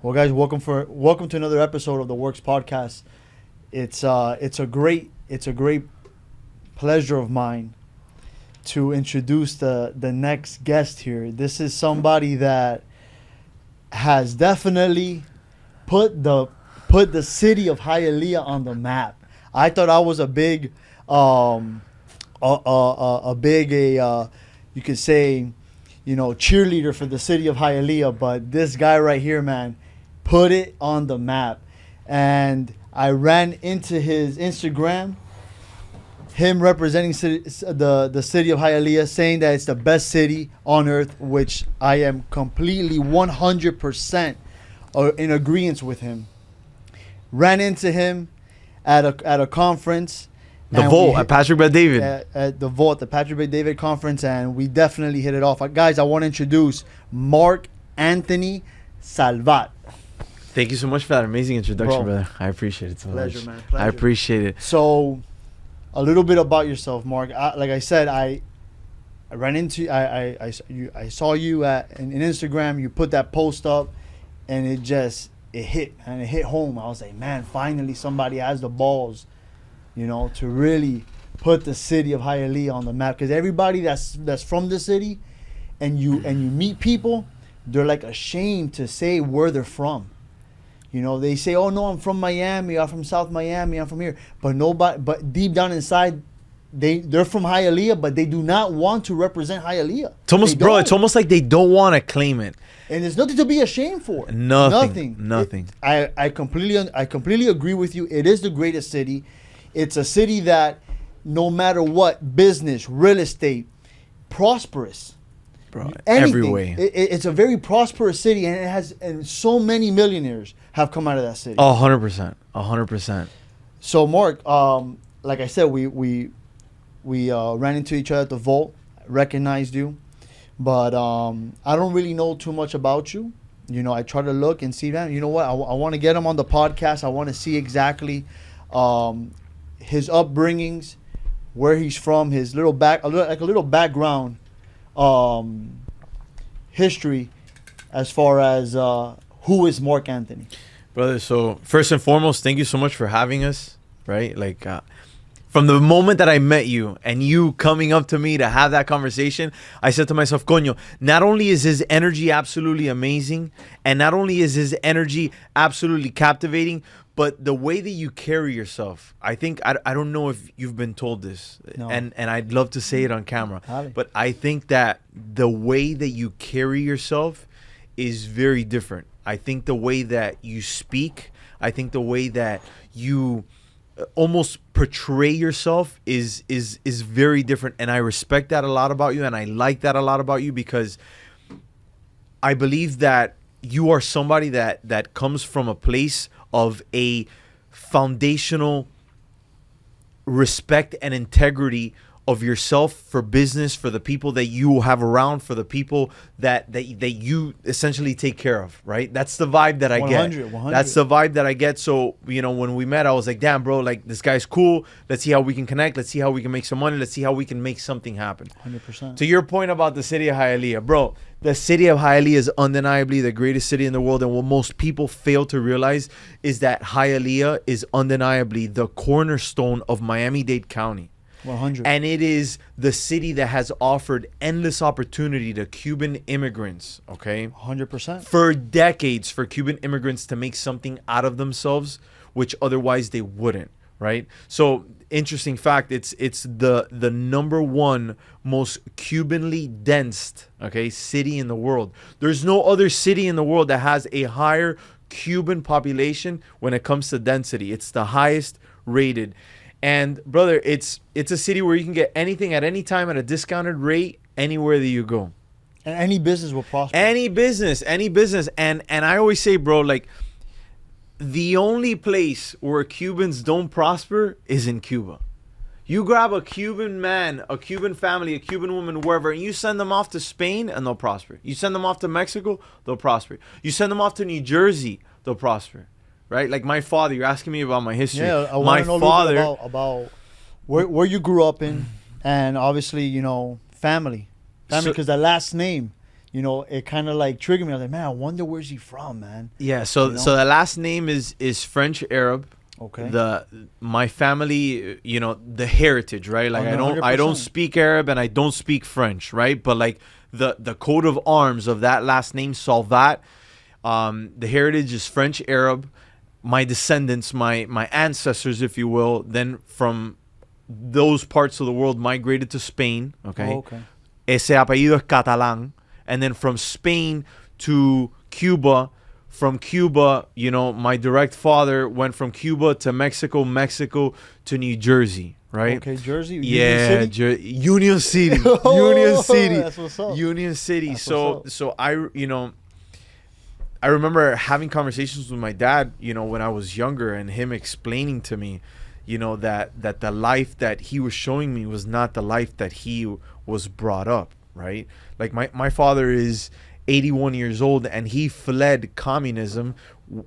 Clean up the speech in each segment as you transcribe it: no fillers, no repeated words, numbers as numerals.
Well, guys, welcome to another episode of the Works Podcast. It's a great pleasure of mine to introduce the next guest here. This is somebody that has definitely put the city of Hialeah on the map. I thought I was a big you could say, cheerleader for the city of Hialeah, but this guy right here, man, put it on the map. And I ran into his Instagram, him representing the city of Hialeah, saying that it's the best city on earth, which I am completely 100% in agreement with him. Ran into him at a conference. The Vault at Patrick Bet-David. At the Vault, the Patrick Bet-David conference, and we definitely hit it off. Guys, I want to introduce Marc Anthony Salvat. Thank you so much for that amazing introduction, brother. I appreciate it so much. Pleasure, man. Pleasure. I appreciate it. So, a little bit about yourself, Marc. Like I said, I ran into I saw you in Instagram. You put that post up, and it hit home. I was like, man, finally somebody has the balls, to really put the city of Hialeah on the map. Because everybody that's from the city, and you meet people, they're like ashamed to say where they're from. They say, "Oh no, I'm from Miami. I'm from South Miami. I'm from here." But deep down inside, they're from Hialeah, but they do not want to represent Hialeah. It's almost like they don't want to claim it. And there's nothing to be ashamed for. Nothing. I completely agree with you. It is the greatest city. It's a city that, no matter what, business, real estate, prosperous. Bro, every way. It's a very prosperous city, and so many millionaires have come out of that city. 100%. So, Marc, like I said, we ran into each other at the Vault, recognized you, but I don't really know too much about you. I try to look and see, man, you know what? I want to get him on the podcast. I want to see exactly his upbringings, where he's from, his little background. History as far as who is Marc Anthony. Brother, so first and foremost, thank you so much for having us, right? Like from the moment that I met you and you coming up to me to have that conversation, I said to myself, coño, not only is his energy absolutely amazing, and not only is his energy absolutely captivating, but the way that you carry yourself, I think, I don't know if you've been told this, no. and I'd love to say it on camera, but I think that the way that you carry yourself is very different. I think the way that you speak, I think the way that you almost portray yourself is very different. And I respect that a lot about you, and I like that a lot about you, because I believe that you are somebody that comes from a place of a foundational respect and integrity of yourself for business, for the people that you have around, for the people that you essentially take care of, right? That's the vibe that I get. 100. That's the vibe that I get. So, when we met, I was like, damn, bro, like, this guy's cool. Let's see how we can connect. Let's see how we can make some money. Let's see how we can make something happen. 100%. To your point about the city of Hialeah, bro, the city of Hialeah is undeniably the greatest city in the world. And what most people fail to realize is that Hialeah is undeniably the cornerstone of Miami-Dade County. 100. And it is the city that has offered endless opportunity to Cuban immigrants, okay? 100%. For decades, for Cuban immigrants to make something out of themselves, which otherwise they wouldn't, right? So, interesting fact, it's the number one most Cubanly dense, okay, city in the world. There's no other city in the world that has a higher Cuban population when it comes to density. It's the highest rated. And brother, it's a city where you can get anything at any time at a discounted rate anywhere that you go. And any business will prosper. Any business. And I always say, bro, like, the only place where Cubans don't prosper is in Cuba. You grab a Cuban man, a Cuban family, a Cuban woman, wherever, and you send them off to Spain and they'll prosper. You send them off to Mexico, they'll prosper. You send them off to New Jersey, they'll prosper. Right? Like my father, you're asking me about my history. Yeah, I want to know a little bit about where you grew up in, and obviously, family, because the last name, you know, it kind of like triggered me. I was like, man, I wonder where's he from, man. Yeah. So You know? so the last name is French Arab. Okay. My family, you know, the heritage, right? Like Oh, no, I don't 100%. speak Arab and I don't speak French, right? But like the coat of arms of that last name, Salvat, the heritage is French Arab. My descendants, my ancestors, if you will, then from those parts of the world migrated to Spain. Okay. Oh, okay. Ese apellido es catalán. And then from Spain to Cuba. From Cuba, you know, my direct father went from Cuba to Mexico, Mexico to New Jersey, right? Okay, Jersey. Yeah, Union City? Union City. Union City. That's what's up. Union City. That's So what's up. so I, you know, I remember having conversations with my dad, you know, when I was younger, and him explaining to me, you know, that the life that he was showing me was not the life that he was brought up, right? Like my father is 81 years old, and he fled communism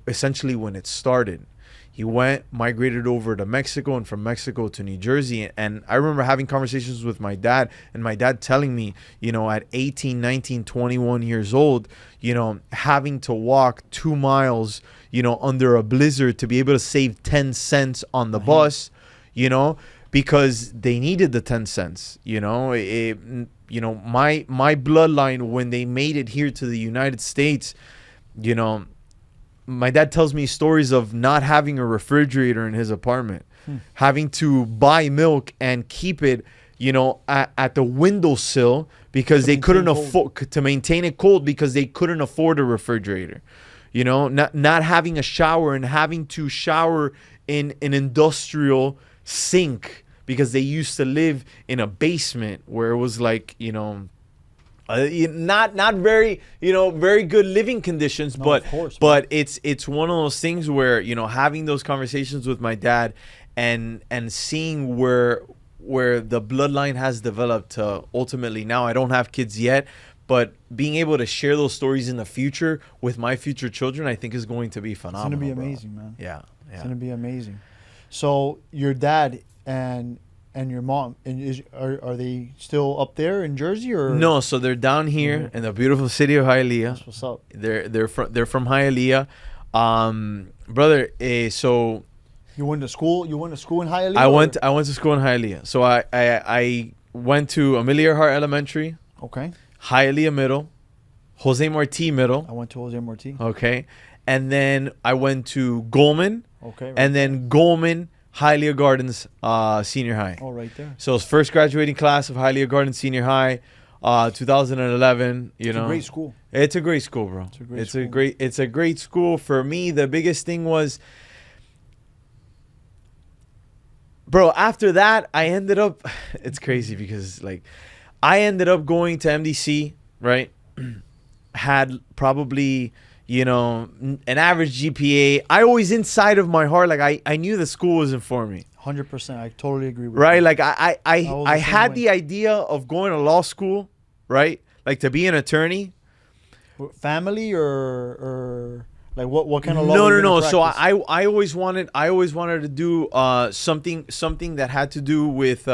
essentially when it started. He migrated over to Mexico, and from Mexico to New Jersey. And I remember having conversations with my dad, and my dad telling me, you know, at 18, 19, 21 years old, you know, having to walk 2 miles, you know, under a blizzard to be able to save 10 cents on the bus, you know, because they needed the 10 cents, you know. You know, my bloodline, when they made it here to the United States, you know, my dad tells me stories of not having a refrigerator in his apartment, having to buy milk and keep it, you know, at the windowsill because they couldn't afford to maintain it cold because they couldn't afford a refrigerator. You know, not having a shower and having to shower in an industrial sink because they used to live in a basement where it was like, you know, not very, you know, very good living conditions. No, but of course, but it's one of those things where, you know, having those conversations with my dad and seeing where the bloodline has developed to ultimately now I don't have kids yet, but being able to share those stories in the future with my future children, I think is going to be phenomenal. It's going to be bro. amazing, man. Yeah. It's going to be amazing. So your dad and your mom, and are they still up there in Jersey or No, so they're down here in the beautiful city of Hialeah. That's what's up. They're from Hialeah, brother. So You went to school. You went to school in Hialeah. I went to school in Hialeah. So I went to Amelia Earhart Elementary, Okay. Hialeah Middle, Jose Marti Middle. I went to Jose Marti. Okay, and then I went to Goldman, Okay. Right and then Goldman Hialeah Gardens Senior High. Oh, right there. So it's first graduating class of Hialeah Gardens Senior High, 2011. You It's know, a great school. It's a great school, bro. It's a great school. For me, the biggest thing was, bro, after that, I ended up, it's crazy because like I ended up going to MDC, right? Had probably, you know, an average GPA. I always inside of my heart, like I knew the school wasn't for me. 100%. I totally agree with Right? you. Like was I the same had way. the idea of going to law school, right? Like to be an attorney. Family or like what kind of law? No, were no, you no. gonna So practice? I always wanted to do something that had to do with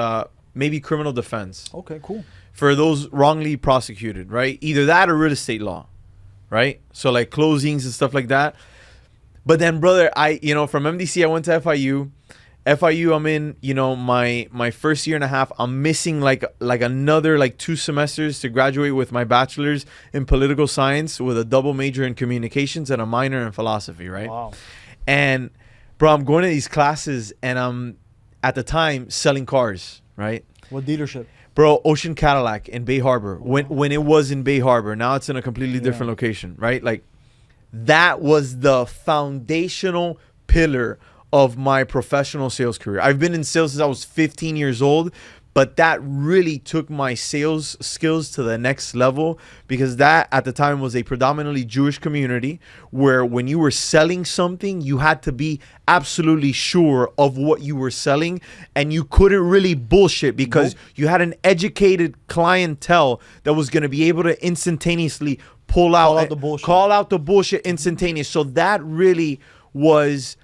maybe criminal defense Okay, cool. for those wrongly prosecuted, right? Either that or real estate law, right? So like closings and stuff like that. But then, brother, from MDC I went to FIU. FIU, I'm in, my first year and a half. I'm missing like another 2 semesters to graduate with my bachelor's in political science with a double major in communications and a minor in philosophy, right? Wow. And bro, I'm going to these classes and I'm at the time selling cars, right? What dealership? Bro, Ocean Cadillac in Bay Harbor. When it was in Bay Harbor, now it's in a completely different Yeah. location, right? Like that was the foundational pillar of my professional sales career. I've been in sales since I was 15 years old, but that really took my sales skills to the next level because that at the time was a predominantly Jewish community where when you were selling something, you had to be absolutely sure of what you were selling and you couldn't really bullshit because you had an educated clientele that was going to be able to instantaneously call out the bullshit instantaneous. So that really was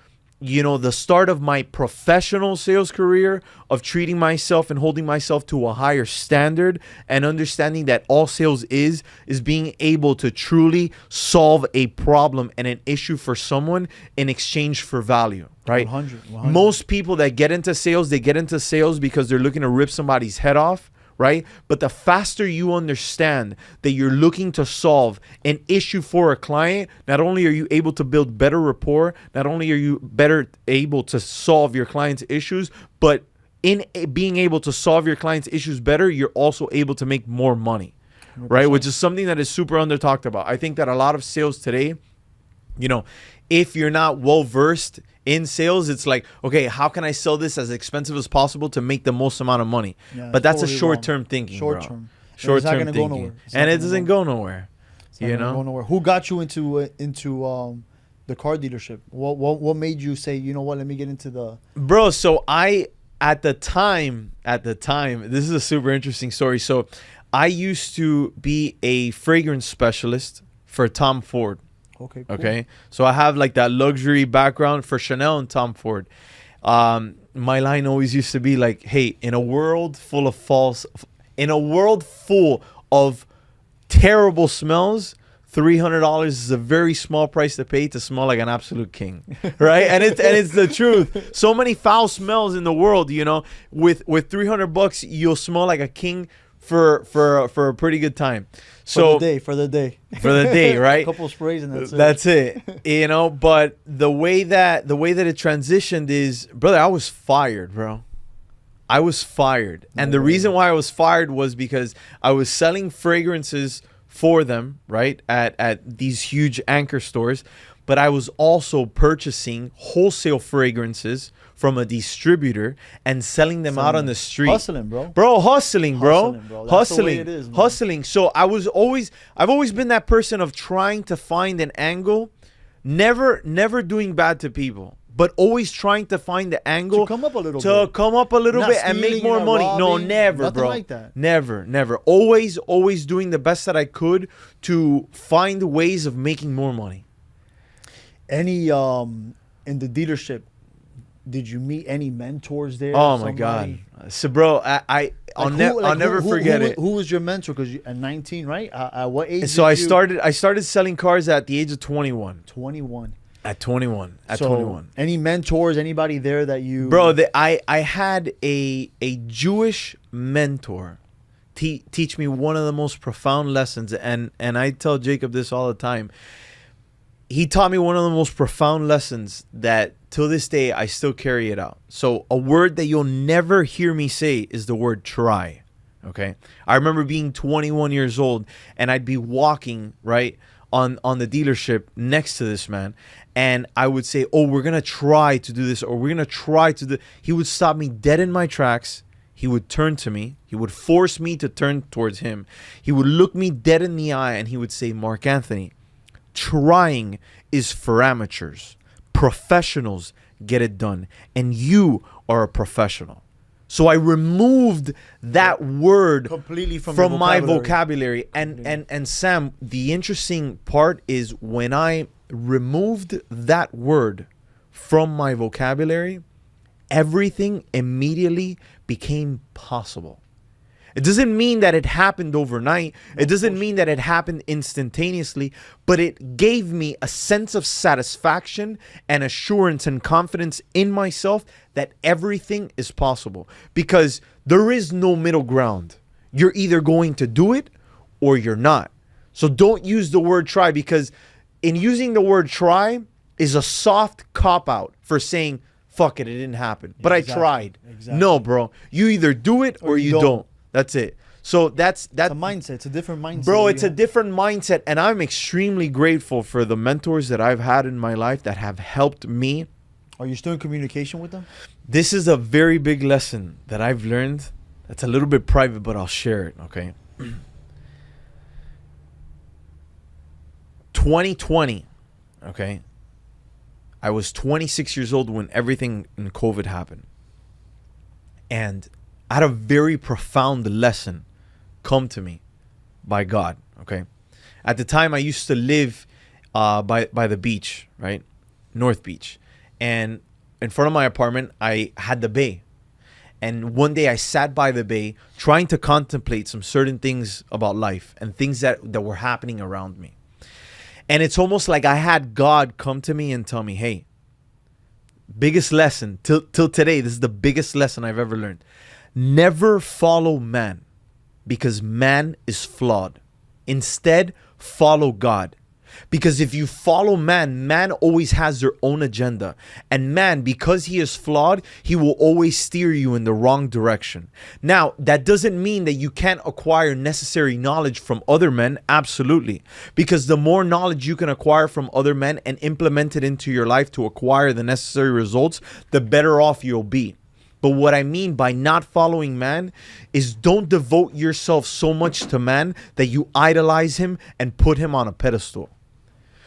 the start of my professional sales career, of treating myself and holding myself to a higher standard, and understanding that all sales is being able to truly solve a problem and an issue for someone in exchange for value, right? 100. Most people that get into sales, they get into sales because they're looking to rip somebody's head off, right? But the faster you understand that you're looking to solve an issue for a client, not only are you able to build better rapport, not only are you better able to solve your client's issues, but in being able to solve your client's issues better, you're also able to make more money, 100%. Right? Which is something that is super under talked about. I think that a lot of sales today, if you're not well versed in sales, it's like, okay, how can I sell this as expensive as possible to make the most amount of money? Yeah, but that's totally a short-term thinking, short-term. Short-term thinking. And it doesn't go nowhere. Who got you into the car dealership? What made you say, you know what, let me get into the... Bro, so at the time, this is a super interesting story. So I used to be a fragrance specialist for Tom Ford. Okay, cool. Okay. So I have like that luxury background for Chanel and Tom Ford. My line always used to be like, hey, in a world full of terrible smells, $300 is a very small price to pay to smell like an absolute king, right? and it's the truth. So many foul smells in the world, with $300, you'll smell like a king for a pretty good time. So for the day, right? A couple of sprays and that's it. But the way that it transitioned is, brother, I was fired, bro. I was fired. And the reason why I was fired was because I was selling fragrances for them, right? At these huge anchor stores, but I was also purchasing wholesale fragrances from a distributor and selling them out on the street. Hustling, bro. Hustling, bro. That's the way it is, man. Hustling. So I've always been that person of trying to find an angle, never doing bad to people, but always trying to find the angle to come up a little bit and make more money. No, never, nothing bro. Like that. Never. Always doing the best that I could to find ways of making more money. Any in the dealership, did you meet any mentors there? Oh my God. So bro, I'll never forget it. Who was your mentor? Because at 19, right? At what age? So I started selling cars at the age of 21. 21. At 21. Any mentors? Anybody there that you? Bro, I had a Jewish mentor teach me one of the most profound lessons, and I tell Jacob this all the time. He taught me one of the most profound lessons that till this day I still carry it out. So a word that you'll never hear me say is the word try. Okay. I remember being 21 years old and I'd be walking right on the dealership next to this man. And I would say, oh, we're going to try to do this, or we're going to try to do. He would stop me dead in my tracks. He would turn to me. He would force me to turn towards him. He would look me dead in the eye and he would say, Marc Anthony, trying is for amateurs. Professionals get it done. And you are a professional. So I removed that word completely from my vocabulary. And Sam, the interesting part is when I removed that word from my vocabulary, everything immediately became possible. It doesn't mean that it happened overnight. It doesn't mean that it happened instantaneously, but it gave me a sense of satisfaction and assurance and confidence in myself that everything is possible, because there is no middle ground. You're either going to do it or you're not. So don't use the word try, because in using the word try is a soft cop-out for saying, fuck it, it didn't happen. But exactly. I tried. Exactly. No, bro. You either do it or you don't. That's it. So that's a mindset. It's a different mindset. Bro, it's a different mindset. And I'm extremely grateful for the mentors that I've had in my life that have helped me. Are you still in communication with them? This is a very big lesson that I've learned. That's a little bit private, but I'll share it, okay? 2020, okay? I was 26 years old when everything in COVID happened. And I had a very profound lesson come to me by God, okay? At the time, I used to live by the beach, right? North Beach. And in front of my apartment, I had the bay. And one day I sat by the bay trying to contemplate some certain things about life and things that were happening around me. And it's almost like I had God come to me and tell me, hey, biggest lesson till today, this is the biggest lesson I've ever learned. Never follow man, because man is flawed. Instead, follow God. Because if you follow man, man always has their own agenda. And man, because he is flawed, he will always steer you in the wrong direction. Now, that doesn't mean that you can't acquire necessary knowledge from other men. Absolutely. Because the more knowledge you can acquire from other men and implement it into your life to acquire the necessary results, the better off you'll be. But what I mean by not following man is don't devote yourself so much to man that you idolize him and put him on a pedestal.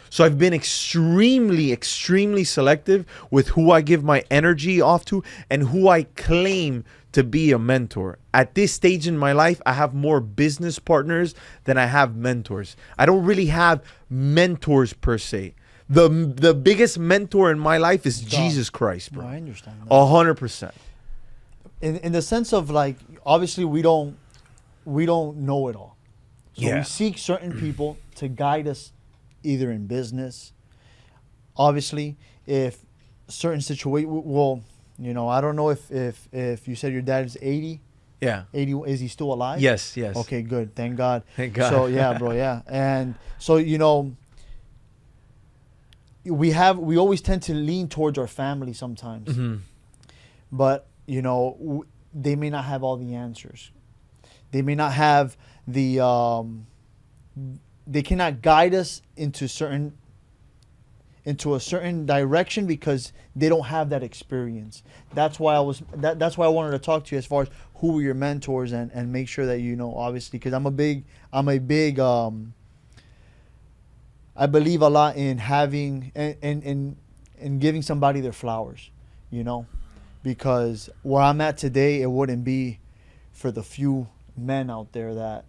So I've been extremely, extremely selective with who I give my energy off to and who I claim to be a mentor. At this stage in my life, I have more business partners than I have mentors. I don't really have mentors per se. The biggest mentor in my life is Jesus Christ, bro. No, I understand that. 100%. In the sense of, like, obviously we don't know it all. So Yeah. we seek certain people to guide us either in business. Obviously, if certain situation, well, you know, I don't know if you said your dad is 80. Yeah. 80, is he still alive? Yes, yes. Okay, good. Thank God. Thank God. So yeah, bro, yeah. And so, you know, we always tend to lean towards our family sometimes. Mm-hmm. But, you know, they may not have all the answers. They may not have the they cannot guide us into a certain direction because they don't have that experience. That's why that's why I wanted to talk to you as far as who were your mentors and make sure that, you know, obviously, because I'm a big I believe a lot in having and giving somebody their flowers, you know, because where I'm at today, it wouldn't be for the few men out there that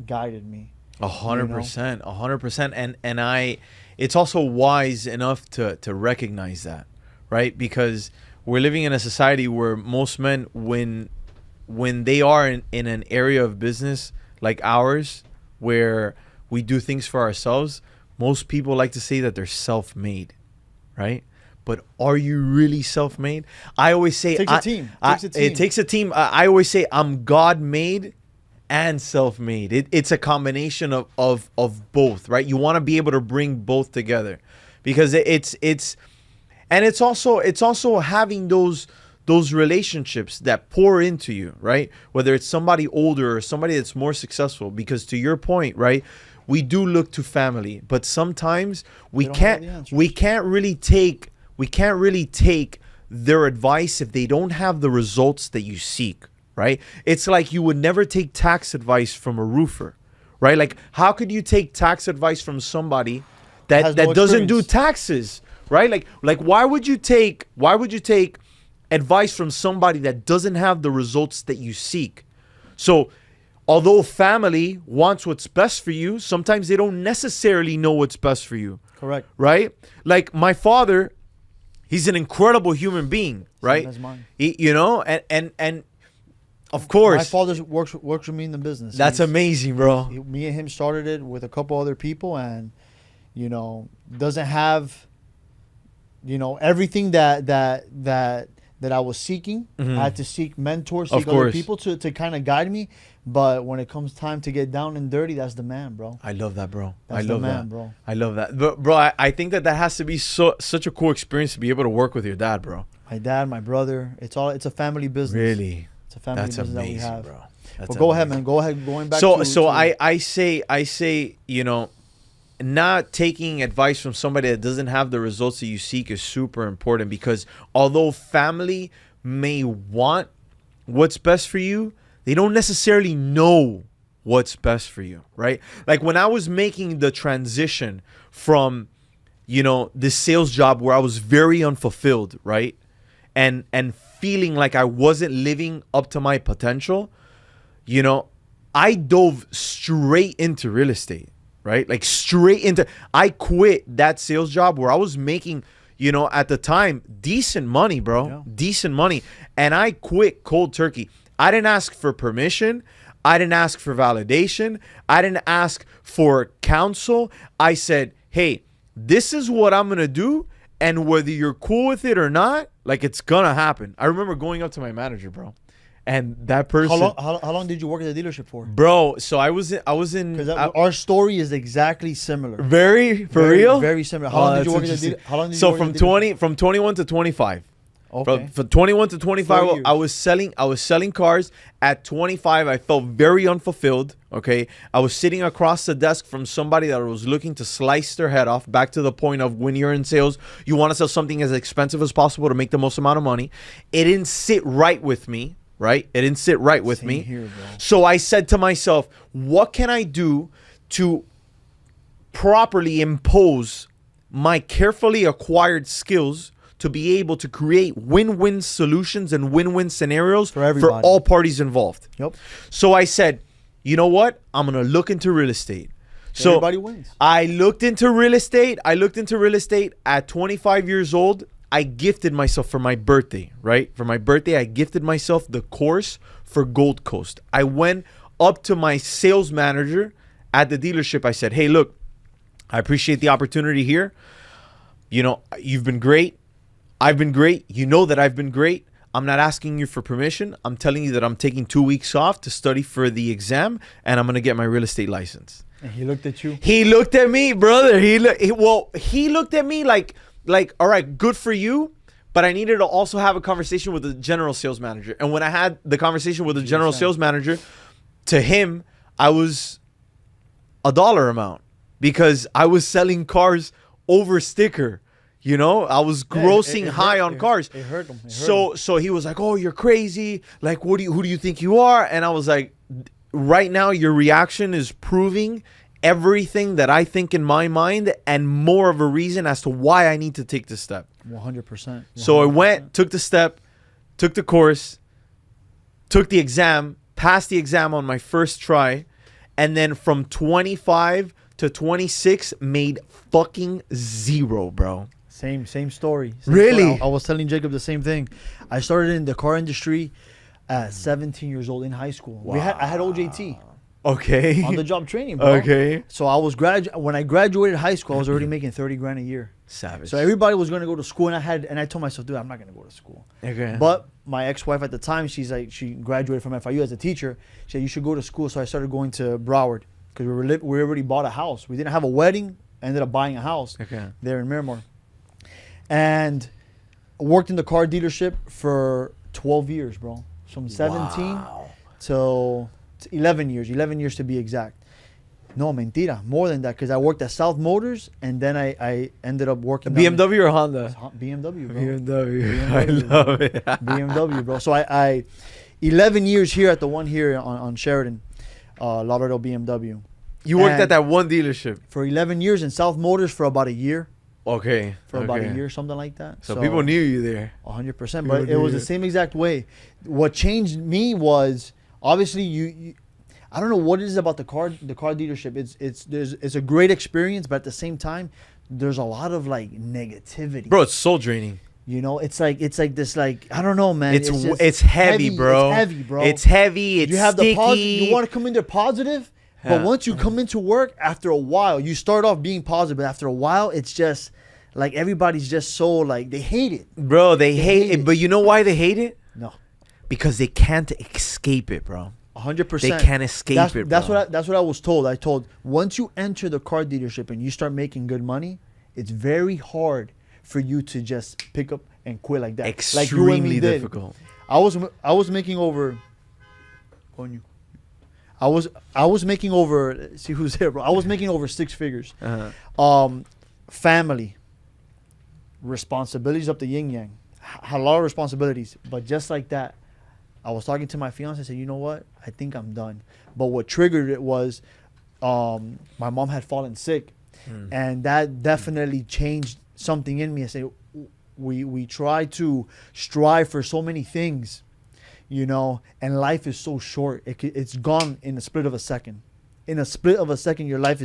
guided me. 100%, 100%, and it's also wise enough to recognize that, right? Because we're living in a society where most men, when they are in an area of business like ours, where we do things for ourselves, most people like to say that they're self-made, right? But are you really self-made? I always say It takes a team. It takes a team. I always say I'm God-made and self-made. It's a combination of both, right? You want to be able to bring both together, because it's also having those relationships that pour into you, right? Whether it's somebody older or somebody that's more successful, because to your point, right, we do look to family, but sometimes we can't really take their advice if they don't have the results that you seek. Right? It's like you would never take tax advice from a roofer, right? Like, how could you take tax advice from somebody that doesn't do taxes, right? Like why would you take advice from somebody that doesn't have the results that you seek? So although family wants what's best for you, sometimes they don't necessarily know what's best for you. Correct. Right? Like my father, he's an incredible human being, right? Same as mine. You know, and of course. My father works with me in the business. That's amazing, bro. Me and him started it with a couple other people, and, you know, doesn't have, you know, everything that I was seeking. Mm-hmm. I had to seek mentors, Of seek other course. people to kind of guide me. But when it comes time to get down and dirty, that's the man, bro. I love that, bro. That's I love the man, that, bro. I love that, bro. I think that has to be such a cool experience to be able to work with your dad, bro. My dad, my brother, it's a family business. Really, It's a family that's business amazing, that we have. bro. That's But go ahead, amazing. man. Go ahead. Going back. So I say, you know, not taking advice from somebody that doesn't have the results that you seek is super important, because although family may want what's best for you, they don't necessarily know what's best for you, right? Like when I was making the transition from, you know, this sales job where I was very unfulfilled, right? And feeling like I wasn't living up to my potential, you know, I dove straight into real estate, right? Like straight into, I quit that sales job where I was making, you know, at the time, decent money, bro. Yeah. Decent money. And I quit cold turkey. I didn't ask for permission. I didn't ask for validation. I didn't ask for counsel. I said, hey, this is what I'm going to do. And whether you're cool with it or not, like, it's going to happen. I remember going up to my manager, bro. And that person. How long did you work at the dealership for? Bro, so I was in. Because our story is exactly similar. Very, for real? Very similar. How long did you work at the dealership? So from 21 to 25. Okay. From 21 to 25, 4 years. I was selling cars. At 25, I felt very unfulfilled. Okay, I was sitting across the desk from somebody that was looking to slice their head off. Back to the point of when you're in sales, you want to sell something as expensive as possible to make the most amount of money. It didn't sit right with me. Right? It didn't sit right with me. Here, bro. So I said to myself, what can I do to properly impose my carefully acquired skills to be able to create win-win solutions and win-win scenarios For everybody. all parties involved? Yep. So I said, you know what? I'm going to look into real estate. So Everybody wins. I looked into real estate. At 25 years old. I gifted myself for my birthday, right? For my birthday, I gifted myself the course for Gold Coast. I went up to my sales manager at the dealership. I said, hey, look, I appreciate the opportunity here. You know, you've been great. I've been great. You know that I've been great. I'm not asking you for permission. I'm telling you that I'm taking 2 weeks off to study for the exam, and I'm going to get my real estate license. And he looked at you. He looked at me, brother. He looked at me like, all right, good for you, but I needed to also have a conversation with the general sales manager. And when I had the conversation with the general sales manager, to him, I was a dollar amount because I was selling cars over sticker. You know, I was grossing high on cars. It hurt him. So he was like, "Oh, you're crazy. Like, who do you think you are?" And I was like, "Right now, your reaction is proving everything that I think in my mind and more of a reason as to why I need to take this step." 100%. So I went, took the step, took the course, took the exam, passed the exam on my first try, and then from 25 to 26 made fucking zero, bro. Same story. Really? I was telling Jacob the same thing. I started in the car industry at 17 years old in high school. Wow. I had OJT. Okay. On the job training, bro. Okay. So I was when I graduated high school, I was already making 30 grand a year. Savage. So everybody was going to go to school, and I told myself, dude, I'm not going to go to school. Okay. But my ex-wife at the time, she graduated from FIU as a teacher. She said, you should go to school. So I started going to Broward because we already bought a house. We didn't have a wedding. Ended up buying a house there in Miramar. And worked in the car dealership for 12 years, bro. From 17 till 11 years to be exact. No, mentira, more than that, because I worked at South Motors, and then I ended up working BMW or Honda? BMW, bro. BMW. I love it. BMW, bro. So I 11 years here at the one here on Sheridan, Lauderdale BMW. You worked at that one dealership for 11 years, in South Motors for about a year. Okay. About a year, something like that. So people knew you there. 100%, but it was the same exact way. What changed me was obviously you I don't know what it is about the car dealership. It's a great experience, but at the same time, there's a lot of like negativity. Bro, it's soul draining. You know, it's like this, like, I don't know, man. It's heavy, bro. It's heavy, bro. It's heavy. It's you have sticky. You want to come in there positive, but once you come into work, after a while, you start off being positive, but after a while, it's just like everybody's just so like they hate it. Bro, they hate it. But you know why they hate it? No. Because they can't escape it, bro. 100%. They can't escape it, bro. That's what I was told. I told once you enter the car dealership and you start making good money, it's very hard for you to just pick up and quit like that. Extremely difficult. I was making over. I was making over. Let's see who's there, bro. I was making over 6 figures. Family, responsibilities up the yin yang. Had a lot of responsibilities, but just like that, I was talking to my fiance. I said, you know what? I think I'm done. But what triggered it was my mom had fallen sick. And that definitely changed something in me. I say, we try to strive for so many things, you know, and life is so short. It's gone in a split of a second. In a split of a second, your life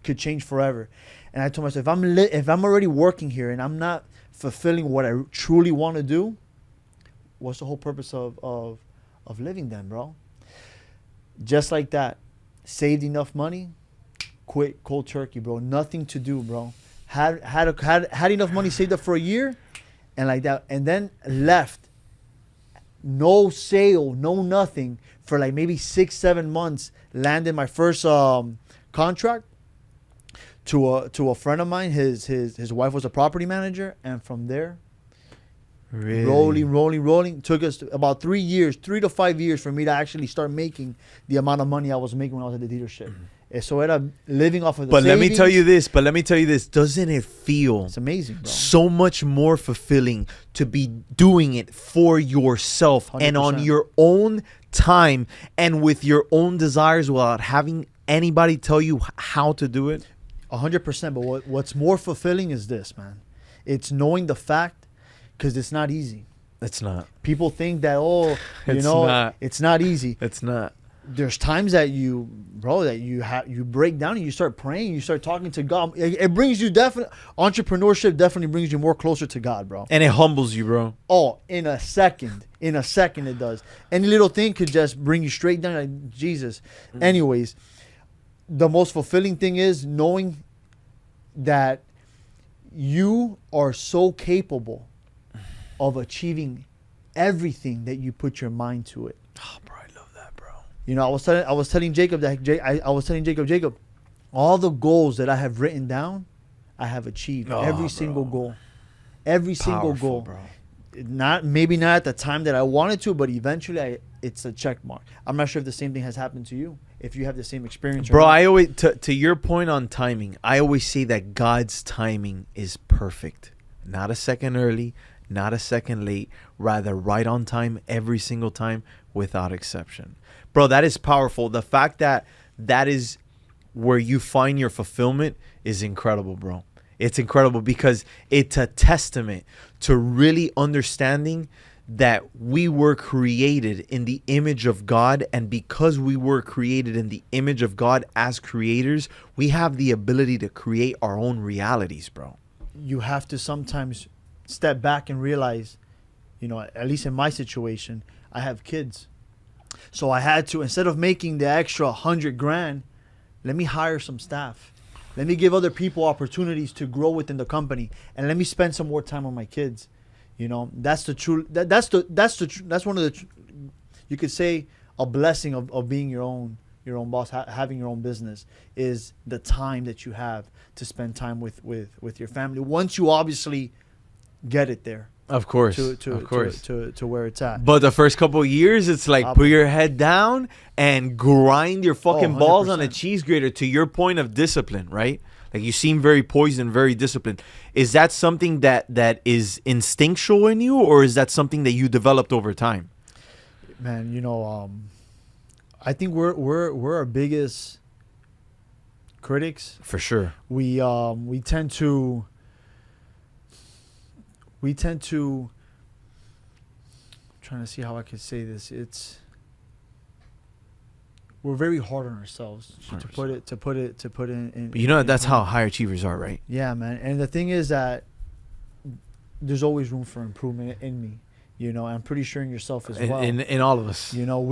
could change forever. And I told myself, if I'm already working here and I'm not fulfilling what I truly want to do, what's the whole purpose of living then, bro? Just like that, saved enough money, quit cold turkey, bro. Nothing to do, bro. Had enough money saved up for a year, and like that, and then left. No sale, no nothing for like maybe 6-7 months. Landed my first contract to a friend of mine. His wife was a property manager, and from there, Really? rolling. Took us about 3 to 5 years for me to actually start making the amount of money I was making when I was at the dealership. And so era living off of the But savings. let me tell you this. Doesn't it feel It's amazing, bro. so much more fulfilling to be doing it for yourself and on 100%. your own time and with your own desires without having anybody tell you how to do it? 100%. But what's more fulfilling is this, man. It's knowing the fact, because it's not easy. It's not. People think that, It's not. it's not easy. It's not. There's times that you break down and you start praying, you start talking to God. It brings you entrepreneurship definitely brings you more closer to God, bro. And it humbles you, bro. Oh, in a second it does. Any little thing could just bring you straight down, like Jesus. Anyways, the most fulfilling thing is knowing that you are so capable of achieving everything that you put your mind to it. Oh, bro, I love that, bro. You know, I was telling Jacob that I was telling Jacob, all the goals that I have written down, I have achieved. Every single goal. Every single Powerful, goal. bro. Maybe not at the time that I wanted to, but eventually it's a check mark. I'm not sure if the same thing has happened to you, if you have the same experience. Bro, or not. I always to your point on timing, I always say that God's timing is perfect. Not a second early, not a second late, rather right on time every single time without exception. Bro, that is powerful. The fact that that is where you find your fulfillment is incredible, bro. It's incredible because it's a testament to really understanding that we were created in the image of God. And because we were created in the image of God as creators, we have the ability to create our own realities, bro. You have to sometimes step back and realize, you know, at least in my situation, I have kids. So I had to, instead of making the extra 100 grand, let me hire some staff. Let me give other people opportunities to grow within the company, and let me spend some more time on my kids. You know, that's the true. That's one of the. You could say a blessing of being your own boss, having your own business, is the time that you have to spend time with your family. Once you obviously get it there, Of course, to where it's at. But the first couple of years, it's like put your head down and grind your fucking balls on a 100%. cheese grater. To your point of discipline, right? Like you seem very poised and very disciplined. Is that something that is instinctual in you, or is that something that you developed over time? Man, you know, I think we're our biggest critics. For sure. We tend to I'm trying to see how I could say this. We're very hard on ourselves to put it in. But you know that's how high achievers are, right? Yeah, man. And the thing is that there's always room for improvement in me. You know, I'm pretty sure in yourself as well. In all of us. You know,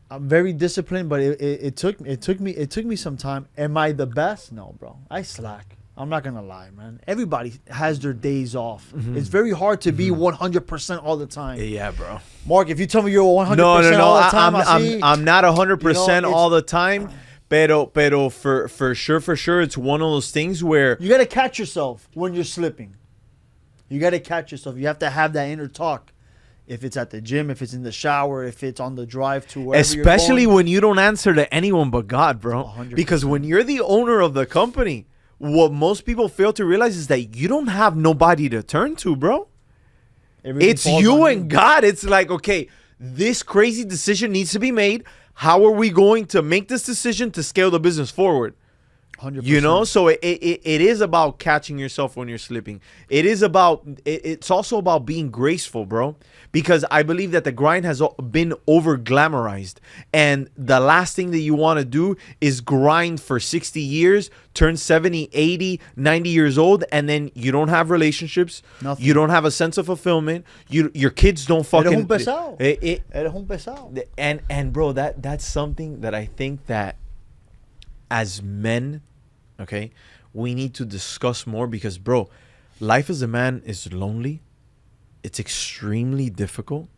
I'm very disciplined, but it took me some time. Am I the best? No, bro. I slack. I'm not gonna lie, man. Everybody has their days off. Mm-hmm. It's very hard to be 100% all the time. Yeah, bro. Mark, if you tell me you're 100% No. all the time, I'm not 100% You know, all the time. Pero for sure, it's one of those things where you gotta catch yourself when you're slipping. You gotta catch yourself. You have to have that inner talk. If it's at the gym, if it's in the shower, if it's on the drive to wherever especially you're going. when you don't answer to anyone but God, bro. 100%. Because when you're the owner of the company, what most people fail to realize is that you don't have nobody to turn to, bro. Everything It's falls you on and God. It's like, okay, this crazy decision needs to be made. How are we going to make this decision to scale the business forward? 100%. You know, so it is about catching yourself when you're slipping. It's also about being graceful, bro. Because I believe that the grind has been over glamorized. And the last thing that you want to do is grind for 60 years, turn 70, 80, 90 years old, and then you don't have relationships. Nothing. You don't have a sense of fulfillment. Your kids don't fucking... Eres un pesado. Eres un pesado. And bro, that's something that I think that as men, okay, we need to discuss more because, bro, life as a man is lonely. It's extremely difficult.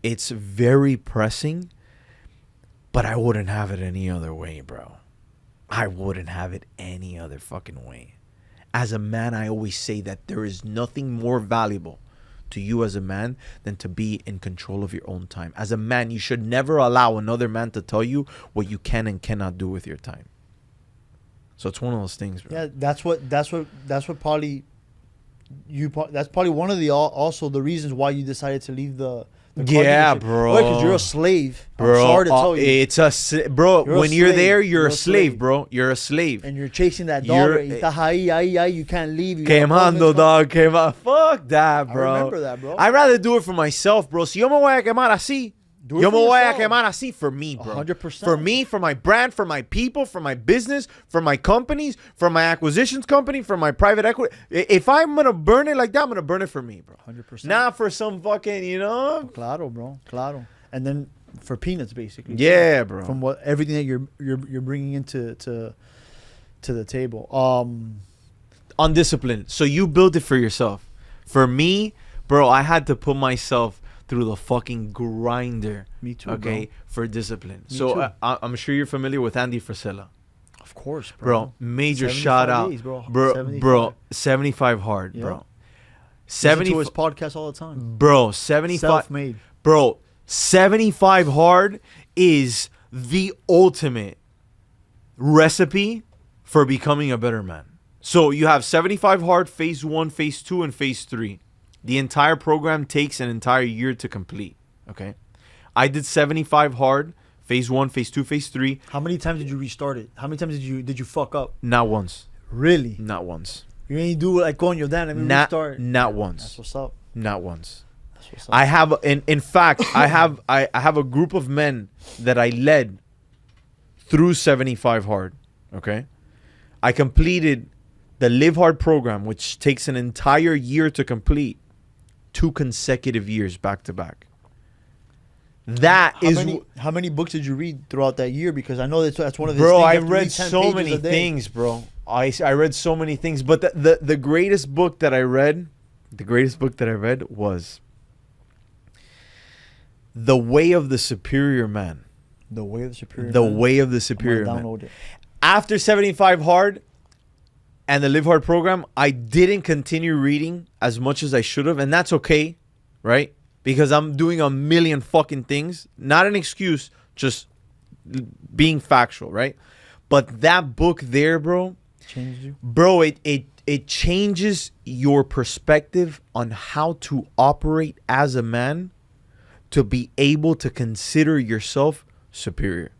It's very pressing. But I wouldn't have it any other way, bro. I wouldn't have it any other fucking way. As a man, I always say that there is nothing more valuable to you as a man than to be in control of your own time. As a man, you should never allow another man to tell you what you can and cannot do with your time. So it's one of those things, bro. Yeah, that's what probably that's probably one of the also the reasons why you decided to leave the car yeah, dealership. bro. Because you're a slave. Bro, I'm sorry to tell you. It's bro. You're a when you're slave. there, you're a slave, slave. bro. You're a slave. And you're chasing that dollar. You're- Estás ahí, you can't leave. You Quemando, dog. Fuck that, bro. I remember that, bro. I'd rather do it for myself, bro. Si yo me voy a quemar así, Do it yo for me voy a yourself. quemar así for me, bro. 100%. For me, for my brand, for my people, for my business, for my companies, for my acquisitions company, for my private equity. If I'm going to burn it like that, I'm going to burn it for me, bro. 100%. Not for some fucking, you know. Claro, bro. Claro. And then for peanuts, basically. Yeah, bro. From what everything that you're bringing into to the table. Undisciplined. So you built it for yourself. For me, bro, I had to put myself through the fucking grinder. Me too, okay, bro. for discipline. Me So too. I'm sure you're familiar with Andy Frisella. Of course, Bro, major 75 shout out. days, bro. Bro, 75 hard, Yeah. bro. Listen to 70 his podcast all the time. Bro, 75 Selfmade. Bro, 75 hard is the ultimate recipe for becoming a better man. So you have 75 hard, phase 1, phase 2, and phase 3. The entire program takes an entire year to complete. Okay. I did 75 hard, phase 1, phase 2, phase 3. How many times did you restart it? How many times did you fuck up? Not once. Really? Not once. You ain't do like coño, damn, let me restart. Not once. That's what's up. Not once. That's what's up. I have in fact I have a group of men that I led through 75 hard. Okay. I completed the Live Hard program, which takes an entire year to complete, 2 consecutive years back to back. How many books did you read throughout that year? Because I know that's one of the bro. things. You I have to read read 10 so pages many a day. things, bro. I read so many things, but the greatest book that I read, was The Way of the Superior Man. The Way of the Superior The Man. Way of the I'm Superior gonna Man. download it. After 75 hard and the Live Hard program, I didn't continue reading as much as I should have, and that's okay, right? Because I'm doing a million fucking things. Not an excuse, just being factual, right? But that book there, bro, Changed you? bro, it changes your perspective on how to operate as a man to be able to consider yourself superior.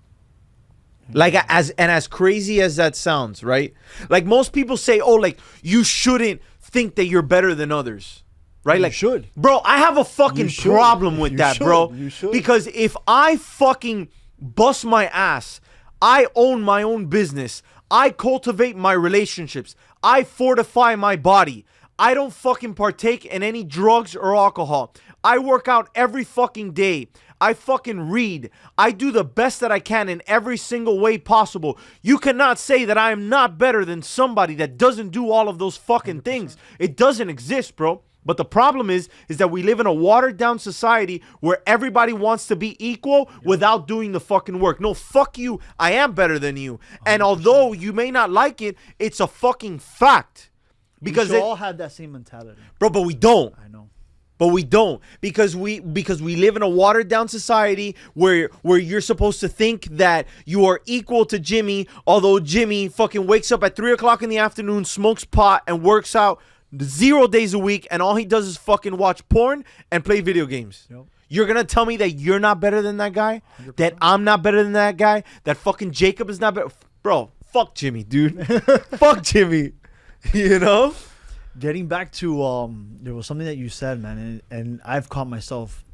Like as crazy as that sounds, right? Like most people say, oh, like you shouldn't think that you're better than others, right? You Like should. bro. I have a fucking You should. problem with You that, should. bro. You should. Because if I fucking bust my ass, I own my own business. I cultivate my relationships. I fortify my body. I don't fucking partake in any drugs or alcohol. I work out every fucking day. I fucking read. I do the best that I can in every single way possible. You cannot say that I am not better than somebody that doesn't do all of those fucking 100%. things. It doesn't exist, bro. But the problem is that we live in a watered down society where everybody wants to be equal without doing the fucking work. No, fuck you. I am better than you. And 100%. although you may not like it, it's a fucking fact. Because we should all have that same mentality. bro, but we don't. I know. But we don't because we live in a watered down society where you're supposed to think that you are equal to Jimmy, although Jimmy fucking wakes up at 3:00 in the afternoon, smokes pot, and works out 0 days a week, and all he does is fucking watch porn and play video games. Yep. You're gonna tell me that you're not better than that guy? 100%. That I'm not better than that guy? That fucking Jacob is not better? Bro, fuck Jimmy, dude. Fuck Jimmy. You know? Getting back to there was something that you said, man, and I've caught myself.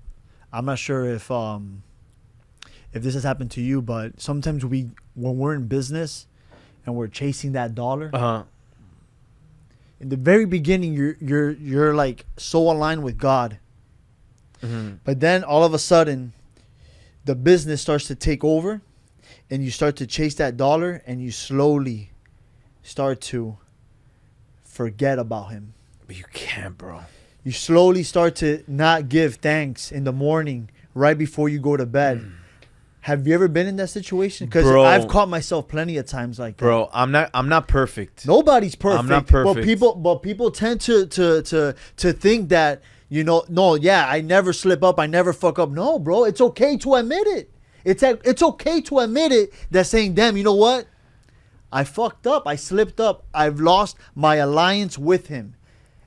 I'm not sure if this has happened to you, but sometimes when we're in business and we're chasing that dollar, in the very beginning you're like so aligned with God. But then all of a sudden the business starts to take over and you start to chase that dollar and you slowly start to forget about him. But you can't, bro. You slowly start to not give thanks in the morning right before you go to bed. Have you ever been in that situation? Because I've caught myself plenty of times like that. Bro, I'm not perfect. Nobody's perfect. I'm not perfect. But people tend to think that, you know, no, yeah, I never slip up, I never fuck up. No, bro, it's okay to admit it. It's okay to admit it. That saying, damn, you know what? I fucked up. I slipped up. I've lost my alliance with him.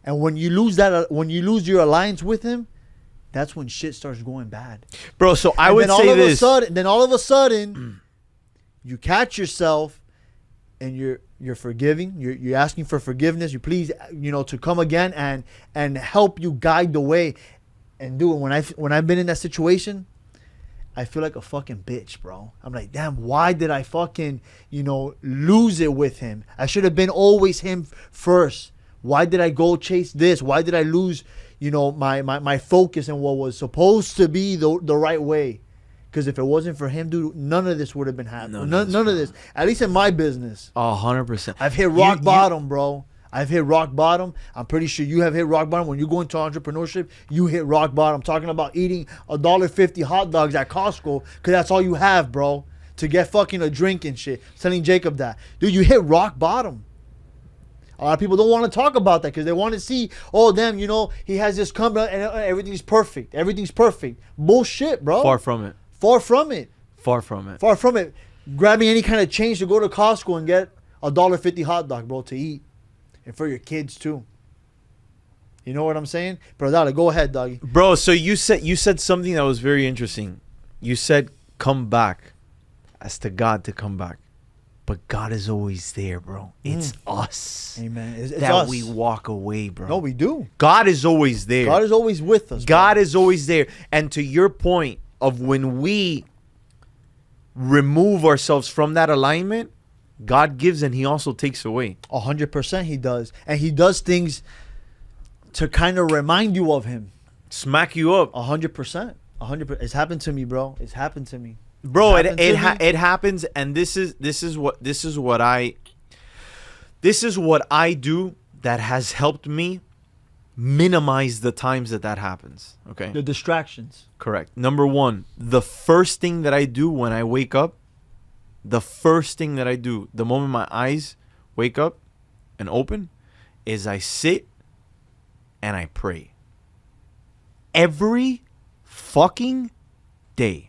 And when you lose your alliance with him, that's when shit starts going bad. Bro, so I would say this. Then all of a sudden, you catch yourself and you're forgiving. You're asking for forgiveness. You please, you know, to come again and help you guide the way and do it. When I've been in that situation, I feel like a fucking bitch, bro. I'm like, damn, why did I fucking, you know, lose it with him? I should have been always him first. Why did I go chase this? Why did I lose, you know, my focus and what was supposed to be the right way? Because if it wasn't for him, dude, none of this would have been happening. None of this. At least in my business. 100%. I've hit rock bottom, bro. I've hit rock bottom. I'm pretty sure you have hit rock bottom. When you go into entrepreneurship, you hit rock bottom. I'm talking about eating $1.50 hot dogs at Costco because that's all you have, bro, to get fucking a drink and shit. Telling Jacob that. Dude, you hit rock bottom. A lot of people don't want to talk about that because they want to see, oh, damn, you know, he has this company and everything's perfect. Everything's perfect. Bullshit, bro. Far from it. Far from it. Far from it. Far from it. Grabbing any kind of change to go to Costco and get $1.50 hot dog, bro, to eat. And for your kids, too. You know what I'm saying? Bro, Dale, go ahead, doggy. Bro, so you said something that was very interesting. You said come back. As to God to come back. But God is always there, bro. It's us. Amen. It's that us. we walk away, bro. No, we do. God is always there. God is always with us. God is always there. And to your point of when we remove ourselves from that alignment, God gives and he also takes away. 100% he does. And he does things to kind of remind you of him. Smack you up. 100%. 100%. It's happened to me, bro. It's happened to me. Bro, it happens, and this is what I do that has helped me minimize the times that happens. Okay, the distractions. Correct. Number one, the first thing that I do when I wake up, the moment my eyes wake up and open, is I sit and I pray. Every fucking day.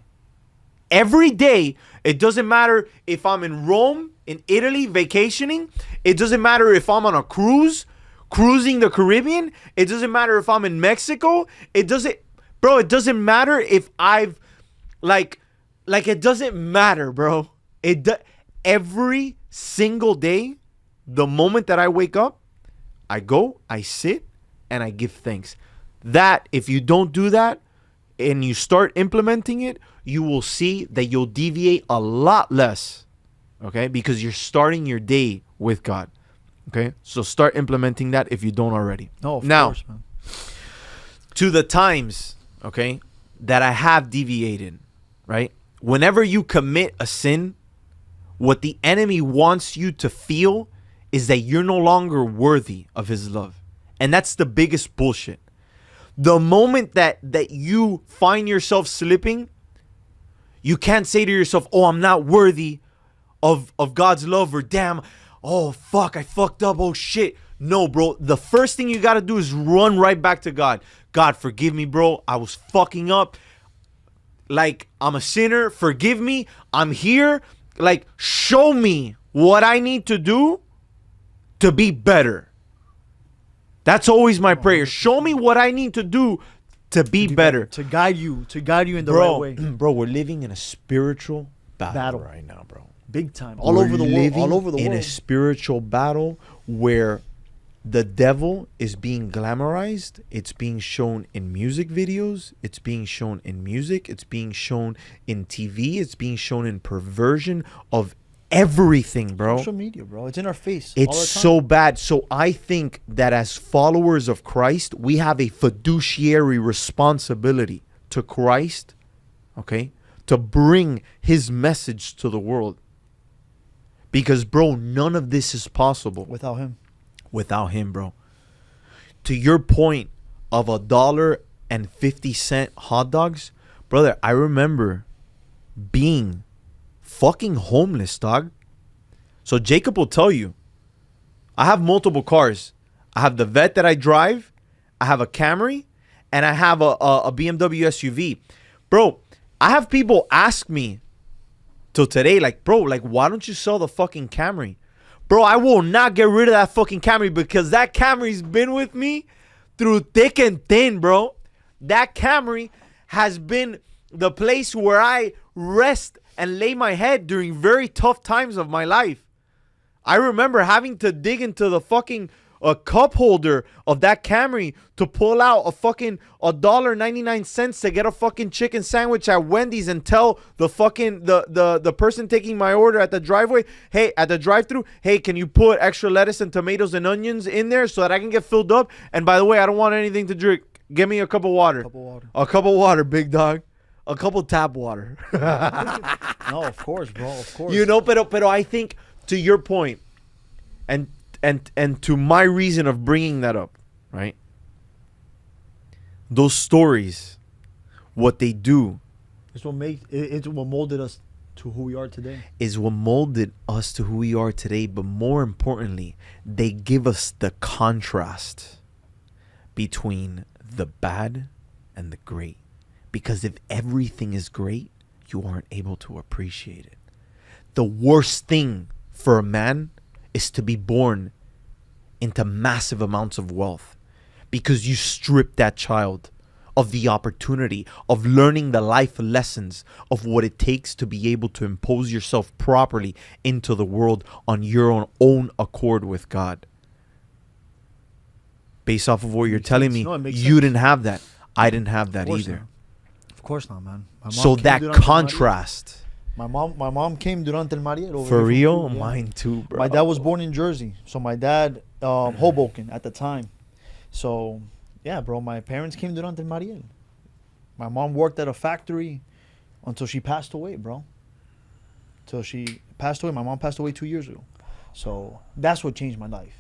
Every day, it doesn't matter if I'm in Rome, in Italy, vacationing. It doesn't matter if I'm on a cruise, cruising the Caribbean. It doesn't matter if I'm in Mexico. It doesn't matter if I've, it doesn't matter, bro. Every single day, the moment that I wake up, I go, I sit, and I give thanks. That, if you don't do that, and you start implementing it, you will see that you'll deviate a lot less, okay? Because you're starting your day with God, okay? So start implementing that if you don't already. No, of course, man. To the times, okay, that I have deviated, right? Whenever you commit a sin, what the enemy wants you to feel is that you're no longer worthy of his love. And that's the biggest bullshit. The moment that you find yourself slipping, you can't say to yourself, oh, I'm not worthy of God's love, or damn, oh, fuck, I fucked up, oh, shit. No, bro, the first thing you got to do is run right back to God. God, forgive me, bro. I was fucking up. Like, I'm a sinner. Forgive me. I'm here. Like, show me what I need to do to be better. That's always my prayer. Show me what I need to do to be better. To guide you in the right way. Bro, we're living in a spiritual battle right now, bro. Big time. All over the world. All over the in world. a spiritual battle where the devil is being glamorized. It's being shown in music videos. It's being shown in music. It's being shown in TV. It's being shown in perversion of everything, bro. Social media, bro. It's in our face. It's all the time. so bad. So I think that as followers of Christ, we have a fiduciary responsibility to Christ, okay, to bring his message to the world. Because, bro, none of this is possible without him. Without him, bro. To your point of $1.50 hot dogs, brother, I remember being fucking homeless, dog. So Jacob will tell you, I have multiple cars. I have the Vet that I drive, I have a Camry, and I have a BMW SUV. Bro, I have people ask me till today, like, bro, like, why don't you sell the fucking Camry? Bro, I will not get rid of that fucking Camry because that Camry's been with me through thick and thin, bro. That Camry has been the place where I rest and lay my head during very tough times of my life. I remember having to dig into the fucking cup holder of that Camry to pull out a fucking $1.99 to get a fucking chicken sandwich at Wendy's and tell the fucking the person taking my order at the drive-thru, hey, can you put extra lettuce and tomatoes and onions in there so that I can get filled up? And by the way, I don't want anything to drink. Give me a cup of water. A cup of water, big dog. A cup of tap water. No, of course, bro. Of course. You know, pero I think to your point, and to my reason of bringing that up, right? Those stories, what they do, it's what molded us to who we are today. Is what molded us to who we are today. But more importantly, they give us the contrast between the bad and the great. Because if everything is great, you aren't able to appreciate it. The worst thing for a man is to be born into massive amounts of wealth, because you strip that child of the opportunity of learning the life lessons of what it takes to be able to impose yourself properly into the world on your own accord with God. Based off of what you're telling me, you didn't have that. I didn't have that either. Of course not, man. So that contrast. My mom came durante el Mariel. For real? Yeah. Mine too, bro. My dad was born in Jersey. So my dad, Hoboken at the time. So, yeah, bro, my parents came durante el Mariel. My mom worked at a factory until she passed away, bro. Till she passed away. My mom passed away 2 years ago. So that's what changed my life.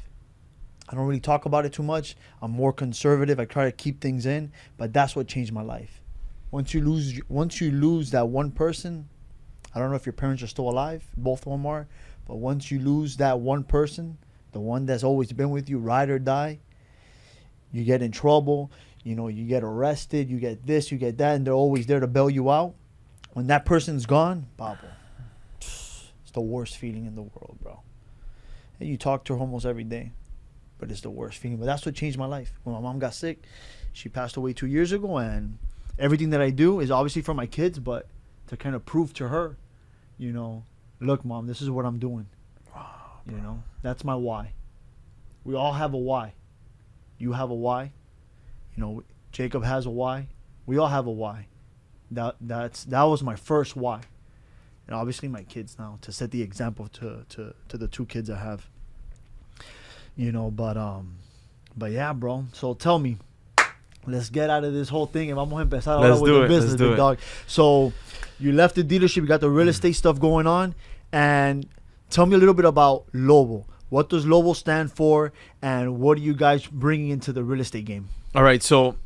I don't really talk about it too much. I'm more conservative. I try to keep things in. But that's what changed my life. Once you lose that one person, I don't know if your parents are still alive, both of them are, but once you lose that one person, the one that's always been with you, ride or die, you get in trouble, you know, you get arrested, you get this, you get that, and they're always there to bail you out. When that person's gone, Pablo, it's the worst feeling in the world, bro. And you talk to her almost every day, but it's the worst feeling. But that's what changed my life. When my mom got sick, she passed away 2 years ago, and everything that I do is obviously for my kids, but to kind of prove to her, you know, look, Mom, this is what I'm doing. You know, that's my why. We all have a why. You have a why. You know, Jacob has a why. We all have a why. That was my first why. And obviously my kids now, to set the example to the two kids I have. You know, but yeah, bro. So tell me, let's get out of this whole thing and vamos a empezar ahora with the business, big dog. So you left the dealership, you got the real estate stuff going on, and tell me a little bit about Lovo. What does Lovo stand for, and what are you guys bringing into the real estate game? All right, so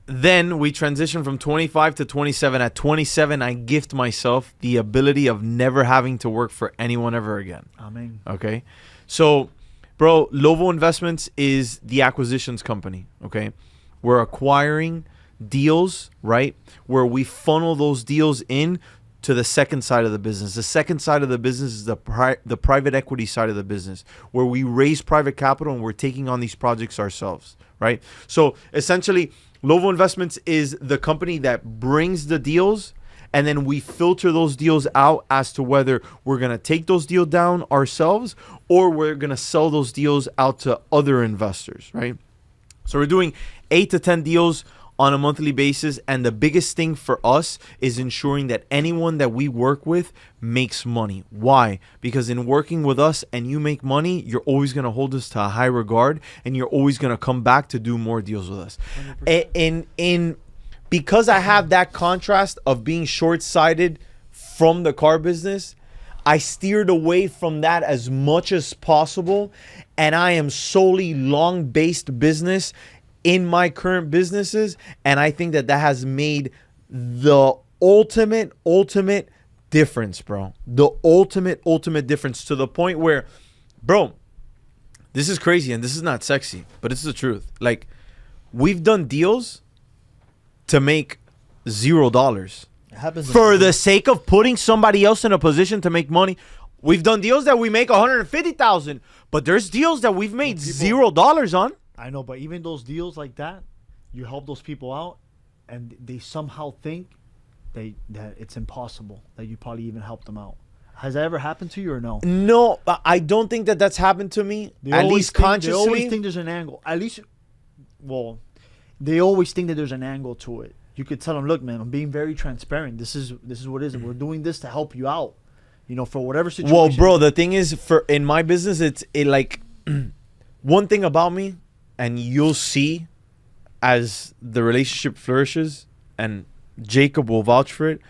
then we transition from 25 to 27. At 27, I gift myself the ability of never having to work for anyone ever again. Amen. Okay, so, bro, Lovo Investments is the acquisitions company, okay? We're acquiring deals, right, where we funnel those deals in to the second side of the business. The second side of the business is the private equity side of the business, where we raise private capital and we're taking on these projects ourselves, right? So essentially, Lovo Investments is the company that brings the deals and then we filter those deals out as to whether we're going to take those deals down ourselves or we're going to sell those deals out to other investors, right? So we're doing 8 to 10 deals on a monthly basis, and the biggest thing for us is ensuring that anyone that we work with makes money. Why? Because in working with us and you make money, you're always going to hold us to a high regard, and you're always going to come back to do more deals with us. Because I have that contrast of being short-sighted from the car business, I steered away from that as much as possible, and I am solely long-based business in my current businesses, and I think that has made the ultimate difference, bro. The ultimate difference, to the point where, bro, this is crazy and this is not sexy, but it's the truth. Like, we've done deals to make $0 for the sake of putting somebody else in a position to make money. We've done deals that we make $150,000, but there's deals that we've made $0 on. I know, but even those deals like that, you help those people out, and they somehow think that it's impossible, that you probably even helped them out. Has that ever happened to you or no? No, I don't think that that's happened to me. At least consciously. They always think there's an angle. At least, well, they always think that there's an angle to it. You could tell them, look, man, I'm being very transparent. This is what it is. We're doing this to help you out, for whatever situation. Well, bro, the thing is, in my business, it's like one thing about me. And you'll see as the relationship flourishes, and Jacob will vouch for it.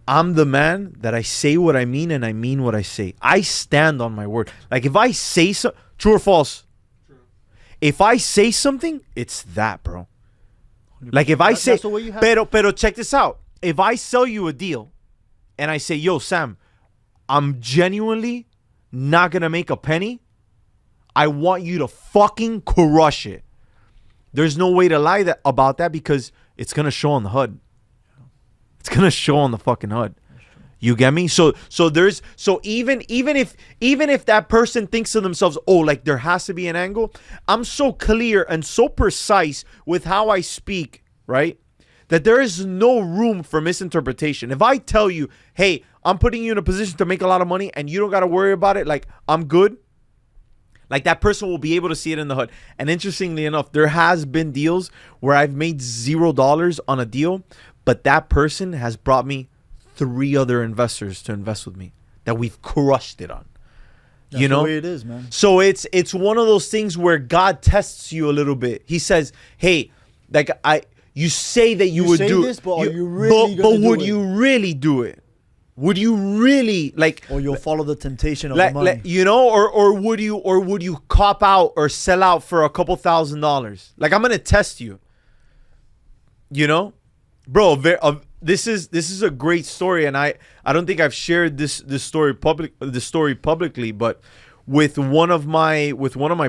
I'm the man that I say what I mean, and I mean what I say. I stand on my word. Like, if I say true or false? True. If I say something, it's that, bro. Like, if I say, pero check this out. If I sell you a deal and I say, yo, Sam, I'm genuinely not going to make a penny, I want you to fucking crush it. There's no way to lie about that, because it's going to show on the HUD. It's going to show on the fucking HUD. You get me? So even if that person thinks to themselves, oh, like there has to be an angle, I'm so clear and so precise with how I speak, right? That there is no room for misinterpretation. If I tell you, hey, I'm putting you in a position to make a lot of money and you don't got to worry about it, like, I'm good. Like, that person will be able to see it in the HUD. And interestingly enough, there has been deals where I've made $0 on a deal, but that person has brought me 3 other investors to invest with me that we've crushed it on. That's the way it is, man. So it's one of those things where God tests you a little bit. He says, hey, like, you say that you would do this, but are you really but would you really do it? Would you really, like, or you'll follow the temptation of the money, or would you cop out or sell out for a couple $1,000s? Like, I'm gonna test you, bro. This is a great story, and I don't think I've shared this story publicly, but with one of my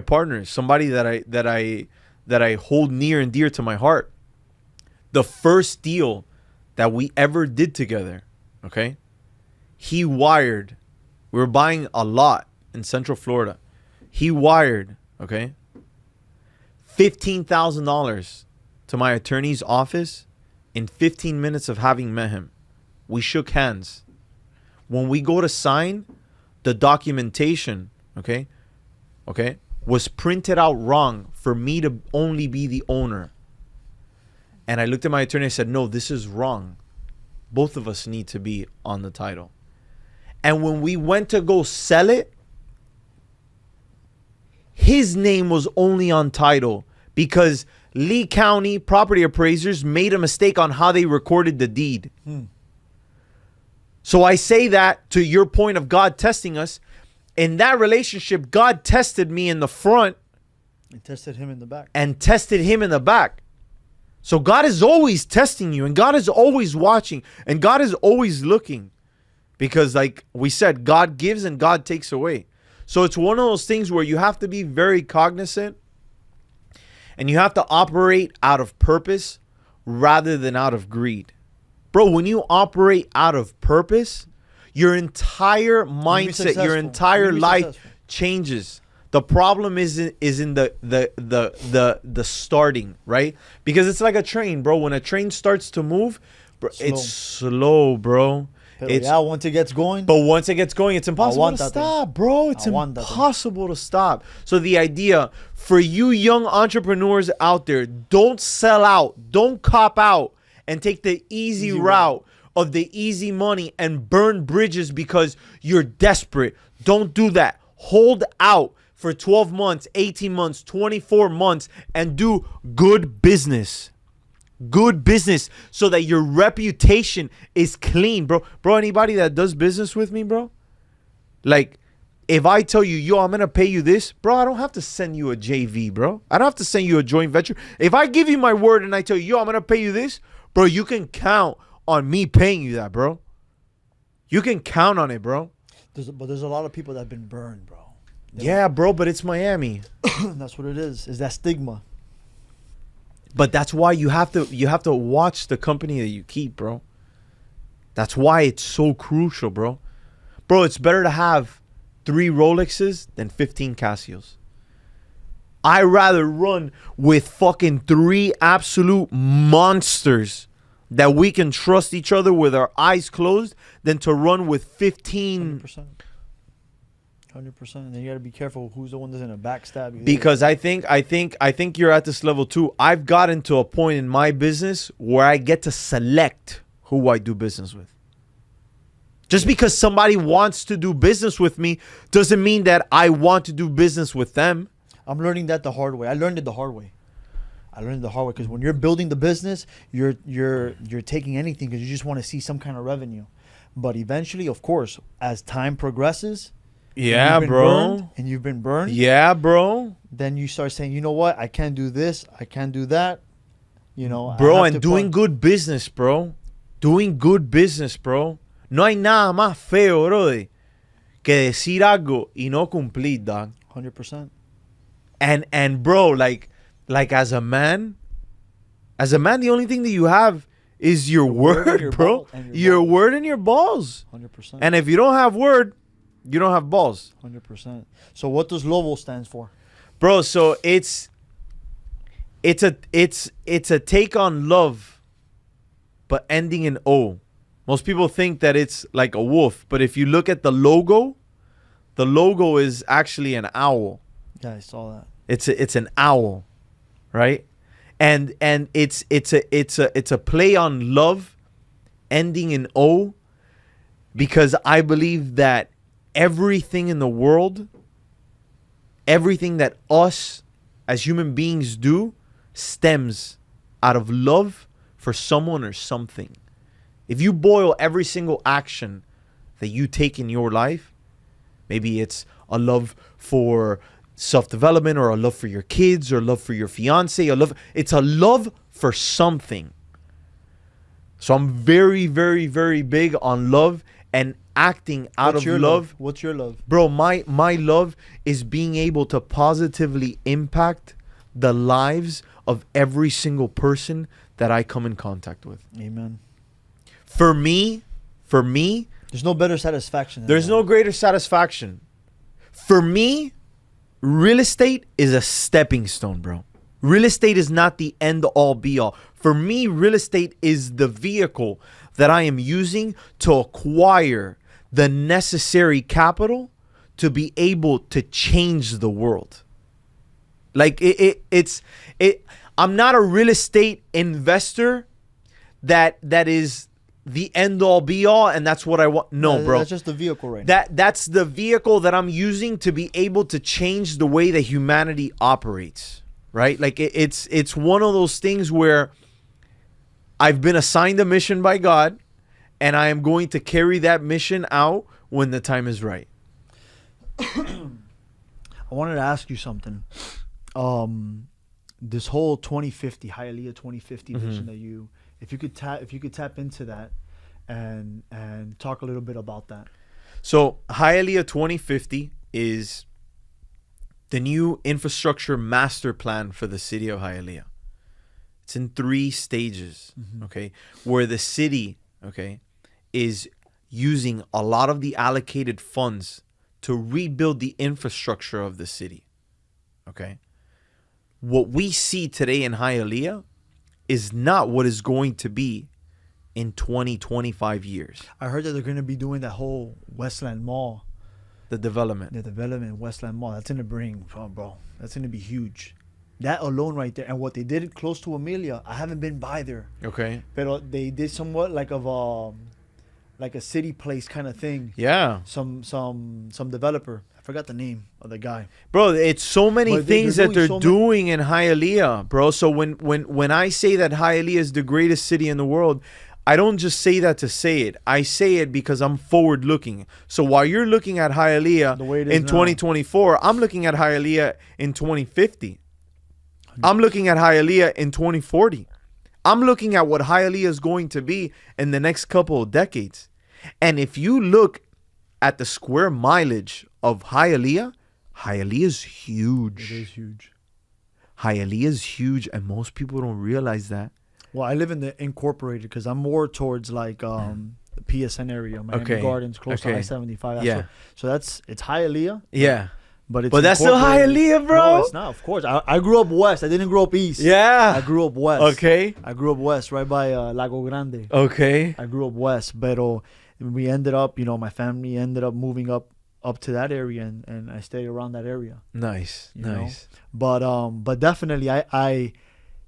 partners, somebody that I hold near and dear to my heart. The first deal that we ever did together, okay? He wired, we were buying a lot in Central Florida. He wired, okay, $15,000 to my attorney's office in 15 minutes of having met him. We shook hands. When we go to sign, the documentation, okay, was printed out wrong for me to only be the owner. And I looked at my attorney and said, no, this is wrong. Both of us need to be on the title. And when we went to go sell it, his name was only on title because Lee County property appraisers made a mistake on how they recorded the deed. So I say that to your point of God testing us. In that relationship, God tested me in the front. And tested him in the back. And tested him in the back. So God is always testing you, and God is always watching, and God is always looking. Because like we said, God gives and God takes away. So it's one of those things where you have to be very cognizant, and you have to operate out of purpose rather than out of greed. Bro, when you operate out of purpose, your entire mindset, your entire life changes. The problem is in the starting, right? Because it's like a train, bro. When a train starts to move, Bro, it's slow, bro. Once it gets going. But once it gets going, it's impossible to stop, bro. It's impossible to stop. So the idea for you young entrepreneurs out there, don't sell out. Don't cop out and take the easy route of the easy money and burn bridges because you're desperate. Don't do that. Hold out for 12 months, 18 months, 24 months and do good business. Good business so that your reputation is clean, bro. Bro, anybody that does business with me, bro, like if I tell you, yo, I'm going to pay you this, bro, I don't have to send you a JV, bro. I don't have to send you a joint venture. If I give you my word and I tell you, yo, I'm going to pay you this, bro, you can count on me paying you that, bro. You can count on it, bro. But there's a lot of people that have been burned, bro. Yeah, bro, but it's Miami. That's what it is that stigma. But that's why you have to watch the company that you keep, bro. That's why it's so crucial, bro. Bro, it's better to have 3 Rolexes than 15 Casios. I rather run with fucking 3 absolute monsters that we can trust each other with our eyes closed than to run with 15. 100%. And then you got to be careful who's the one that's in a backstab you. Because I think you're at this level too. I've gotten to a point in my business where I get to select who I do business with. Just because somebody wants to do business with me doesn't mean that I want to do business with them. I'm learning that the hard way. I learned it the hard way because when you're building the business, you're taking anything because you just want to see some kind of revenue. But eventually, of course, as time progresses, yeah, bro. And you've been burned. Yeah, bro. Then you start saying, you know what? I can't do this. I can't do that. You know, bro, and doing good business, bro. Doing good business, bro. No hay nada más feo, bro, que decir algo y no cumplir, dog. 100%. And bro, like as a man, the only thing that you have is your word, bro. Your word and your balls. 100%. And if you don't have word, you don't have balls. 100%. So what does Lovo stands for? Bro, so it's a take on love, but ending in O. Most people think that it's like a wolf, but if you look at the logo is actually an owl. Yeah, I saw that. It's an owl, right? And it's a play on love, ending in O, because I believe that everything in the world, everything that us as human beings do, stems out of love for someone or something. If you boil every single action that you take in your life, maybe it's a love for self-development or a love for your kids or love for your fiance, it's a love for something. So I'm very, very, very big on love and acting out of love. What's your love? Bro, my love is being able to positively impact the lives of every single person that I come in contact with. Amen. For me, there's no better satisfaction. There's no greater satisfaction. For me, real estate is a stepping stone, bro. Real estate is not the end all be all. For me, real estate is the vehicle that I am using to acquire the necessary capital to be able to change the world. Like I'm not a real estate investor that is the end all be all and that's what I want. No, bro. That's just the vehicle right now. That's the vehicle that I'm using to be able to change the way that humanity operates, right? Like it's one of those things where I've been assigned a mission by God and I am going to carry that mission out when the time is right. I wanted to ask you something. This whole 2050 Hialeah 2050 vision that if you could tap into that and talk a little bit about that. So Hialeah 2050 is the new infrastructure master plan for the city of Hialeah. It's in 3 stages, okay, where the city, okay, is using a lot of the allocated funds to rebuild the infrastructure of the city, okay? What we see today in Hialeah is not what is going to be in 20, 25 years. I heard that they're going to be doing that whole Westland Mall. The development. The development Westland Mall. That's going to bring, bro. That's going to be huge. That alone right there. And what they did close to Amelia, I haven't been by there. Okay. But they did somewhat like a city place kind of thing. Yeah. Some developer. I forgot the name of the guy. Bro, it's so many But things that they're so doing in Hialeah, bro. So when I say that Hialeah is the greatest city in the world, I don't just say that to say it. I say it because I'm forward looking. So while you're looking at Hialeah in 2024, I'm looking at Hialeah in 2050. I'm looking at Hialeah in 2040. I'm looking at what Hialeah is going to be in the next couple of decades. And if you look at the square mileage of Hialeah, Hialeah is huge. It is huge. Hialeah is huge, and most people don't realize that. Well, I live in the incorporated because I'm more towards like the PSN area, Miami Gardens, close to I-75. Yeah. It's Hialeah. Yeah. But that's still Hialeah, bro. No, it's not. Of course, I grew up west. I didn't grow up east. Yeah. I grew up west. Okay. I grew up west, right by Lago Grande. Okay. I grew up west, but we ended up, my family ended up moving up to that area, and I stayed around that area. Nice. Nice. But definitely, I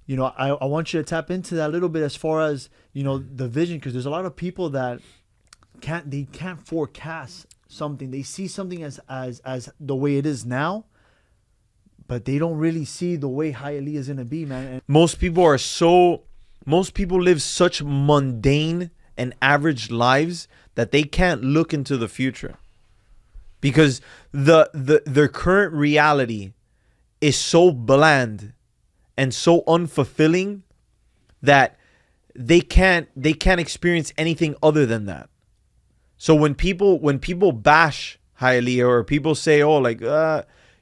want you to tap into that a little bit as far as the vision, because there's a lot of people that can't forecast something. They see something as the way it is now, but they don't really see the way Hialeah is gonna be, man. And most people live such mundane and average lives that they can't look into the future, because their current reality is so bland and so unfulfilling that they can't experience anything other than that. So when people bash Hialeah, or people say, "Oh, like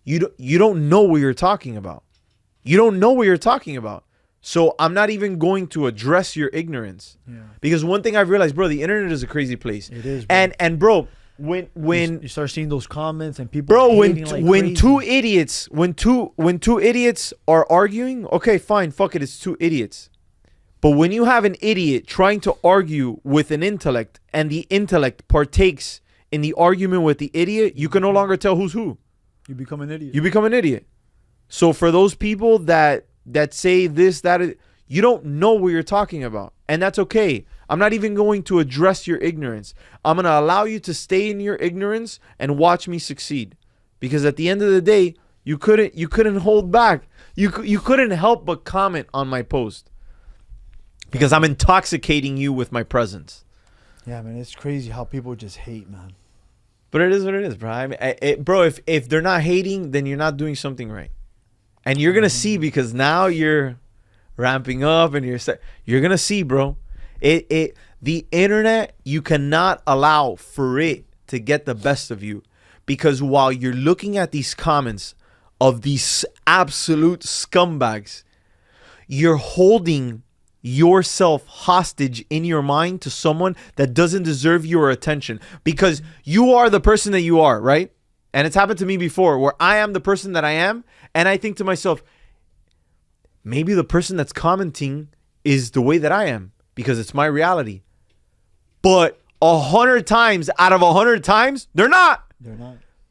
you don't know what you're talking about. You don't know what you're talking about." So I'm not even going to address your ignorance. Yeah. Because one thing I've realized, bro, the internet is a crazy place. It is, bro. And bro, when you start seeing those comments and people, bro, hating when crazy. two idiots are arguing, okay, fine, fuck it, it's two idiots. But when you have an idiot trying to argue with an intellect, and the intellect partakes in the argument with the idiot, you can no longer tell who's who. You become an idiot. You become an idiot. So for those people that say this, that, you don't know what you're talking about. And that's okay. I'm not even going to address your ignorance. I'm going to allow you to stay in your ignorance and watch me succeed. Because at the end of the day, you couldn't hold back. You couldn't help but comment on my post. Because I'm intoxicating you with my presence. Yeah, man, it's crazy how people just hate, man. But it is what it is, bro. I mean, bro, if they're not hating, then you're not doing something right. And you're going to see, because now you're ramping up and you're going to see, bro. The internet, you cannot allow for it to get the best of you. Because while you're looking at these comments of these absolute scumbags, you're holding yourself hostage in your mind to someone that doesn't deserve your attention, because you are the person that you are, right? And it's happened to me before, where I am the person that I am, and I think to myself, maybe the person that's commenting is the way that I am, because it's my reality. But 100 times out of 100 times, they're not.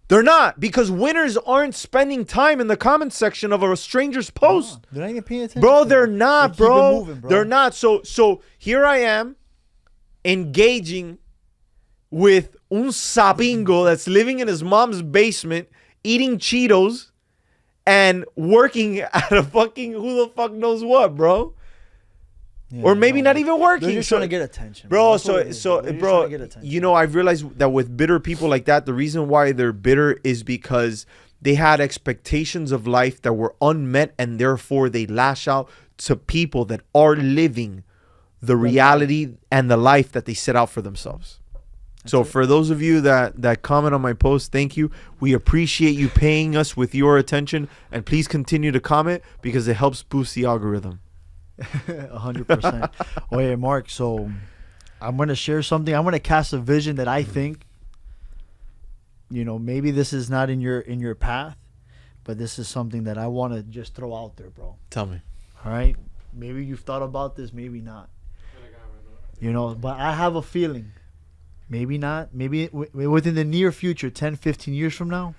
They're not, because winners aren't spending time in the comment section of a stranger's post. They're not even paying attention. Bro, they're not, bro. Moving, bro. They're not. So here I am engaging with un sapingo that's living in his mom's basement, eating Cheetos and working at a fucking who the fuck knows what, bro. Yeah, or maybe not even working. They're just trying to get attention, bro. Bro, I've realized that with bitter people like that, the reason why they're bitter is because they had expectations of life that were unmet, and therefore they lash out to people that are living the reality and the life that they set out for themselves. So for those of you that comment on my post, thank you. We appreciate you paying us with your attention, and please continue to comment, because it helps boost the algorithm. 100%. Oh yeah, Marc. So I'm gonna share something. I'm gonna cast a vision that I think, maybe this is not in your path, but this is something that I want to just throw out there, bro. Tell me. All right. Maybe you've thought about this, maybe not. You know, but I have a feeling, maybe not, maybe within the near future, 10, 15 years from now,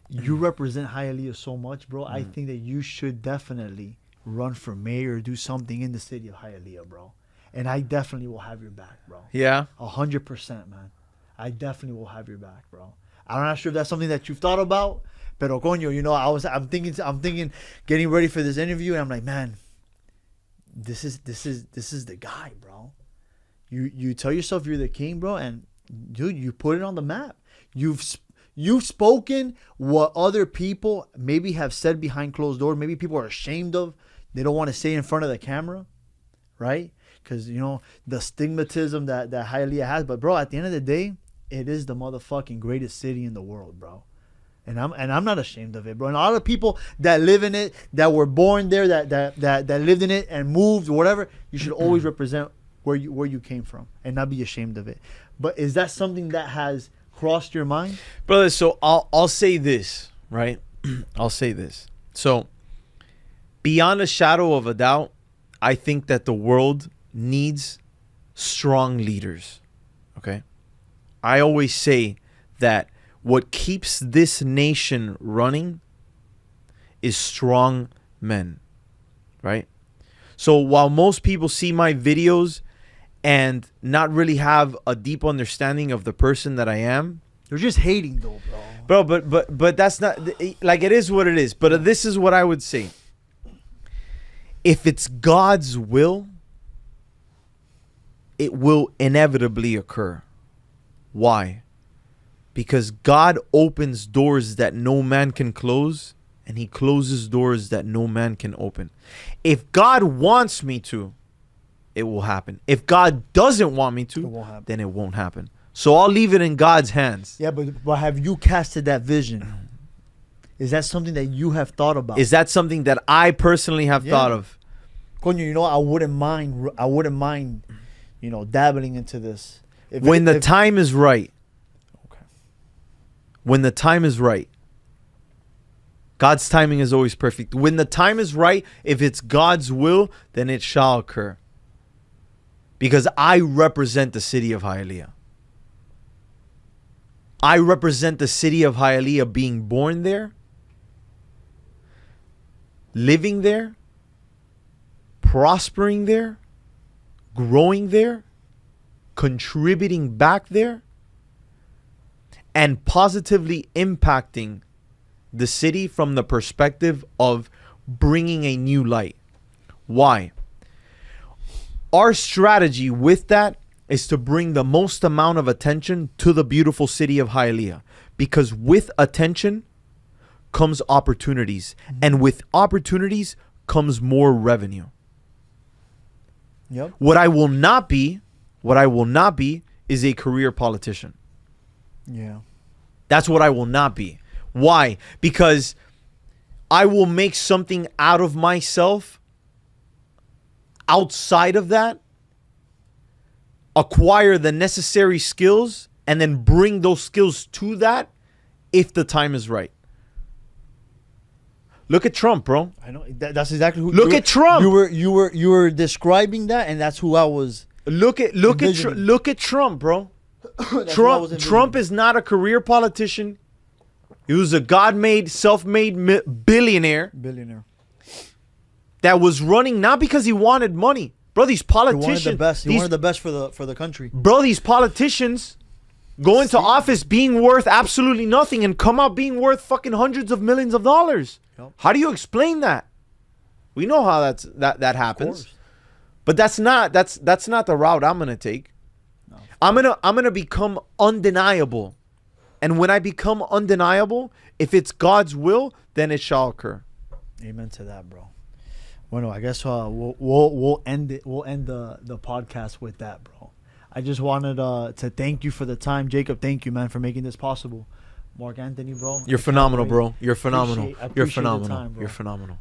you represent Hialeah so much, bro. I think that you should definitely run for mayor or do something in the city of Hialeah, bro. And I definitely will have your back, bro. Yeah. 100%, man. I definitely will have your back, bro. I'm not sure if that's something that you've thought about, pero coño, you know, I'm thinking, getting ready for this interview, and I'm like, man, this is the guy, bro. You tell yourself you're the king, bro, and dude, you put it on the map. You've spoken what other people maybe have said behind closed doors. Maybe people are ashamed of. They don't want to say in front of the camera, right? Because, you know, the stigmatism that Hialeah has. But, bro, at the end of the day, it is the motherfucking greatest city in the world, bro. And I'm not ashamed of it, bro. And a lot of people that live in it, that were born there, that lived in it and moved, whatever, you should always represent where you came from and not be ashamed of it. But is that something that has crossed your mind? Brother, so I'll say this, right? I'll say this. So, beyond a shadow of a doubt, I think that the world needs strong leaders, okay? I always say that what keeps this nation running is strong men, right? So while most people see my videos and not really have a deep understanding of the person that I am, they're just hating though, bro. But that's not, like, it is what it is. But this is what I would say. If it's God's will, it will inevitably occur. Why? Because God opens doors that no man can close, and he closes doors that no man can open. If God wants me to, it will happen. If God doesn't want me to, then it won't happen. So I'll leave it in God's hands. Yeah, but have you casted that vision? Is that something that you have thought about? Is that something that I personally have thought of? Coño, you know, I wouldn't mind, you know, dabbling into this. When the time is right. Okay. When the time is right. God's timing is always perfect. When the time is right, if it's God's will, then it shall occur. Because I represent the city of Hialeah. I represent the city of Hialeah, being born there, living there, prospering there, growing there, contributing back there, and positively impacting the city from the perspective of bringing a new light. Why? Our strategy with that is to bring the most amount of attention to the beautiful city of Hialeah, because with attention comes opportunities, and with opportunities comes more revenue. Yep. What I will not be is a career politician. Yeah. That's what I will not be. Why? Because I will make something out of myself outside of that, acquire the necessary skills, and then bring those skills to that if the time is right. Look at Trump, bro. I know that's exactly who. Look at Trump. You were describing that, and that's who I was. Look at Trump, bro. Trump is not a career politician. He was a God-made, self-made billionaire that was running not because he wanted money. Bro, these politicians... He wanted the best. He wanted the best for the country. Bro, these politicians go into office being worth absolutely nothing and come out being worth fucking hundreds of millions of dollars. Yep. How do you explain that? We know how that happens. But that's not the route I'm going to take. No. I'm going to become undeniable. And when I become undeniable, if it's God's will, then it shall occur. Amen to that, bro. Bueno, I guess we'll end it. We'll end the podcast with that, bro. I just wanted to thank you for the time, Jacob. Thank you, man, for making this possible. Marc Anthony, bro. You're phenomenal, bro. You're phenomenal. You're phenomenal. You're phenomenal.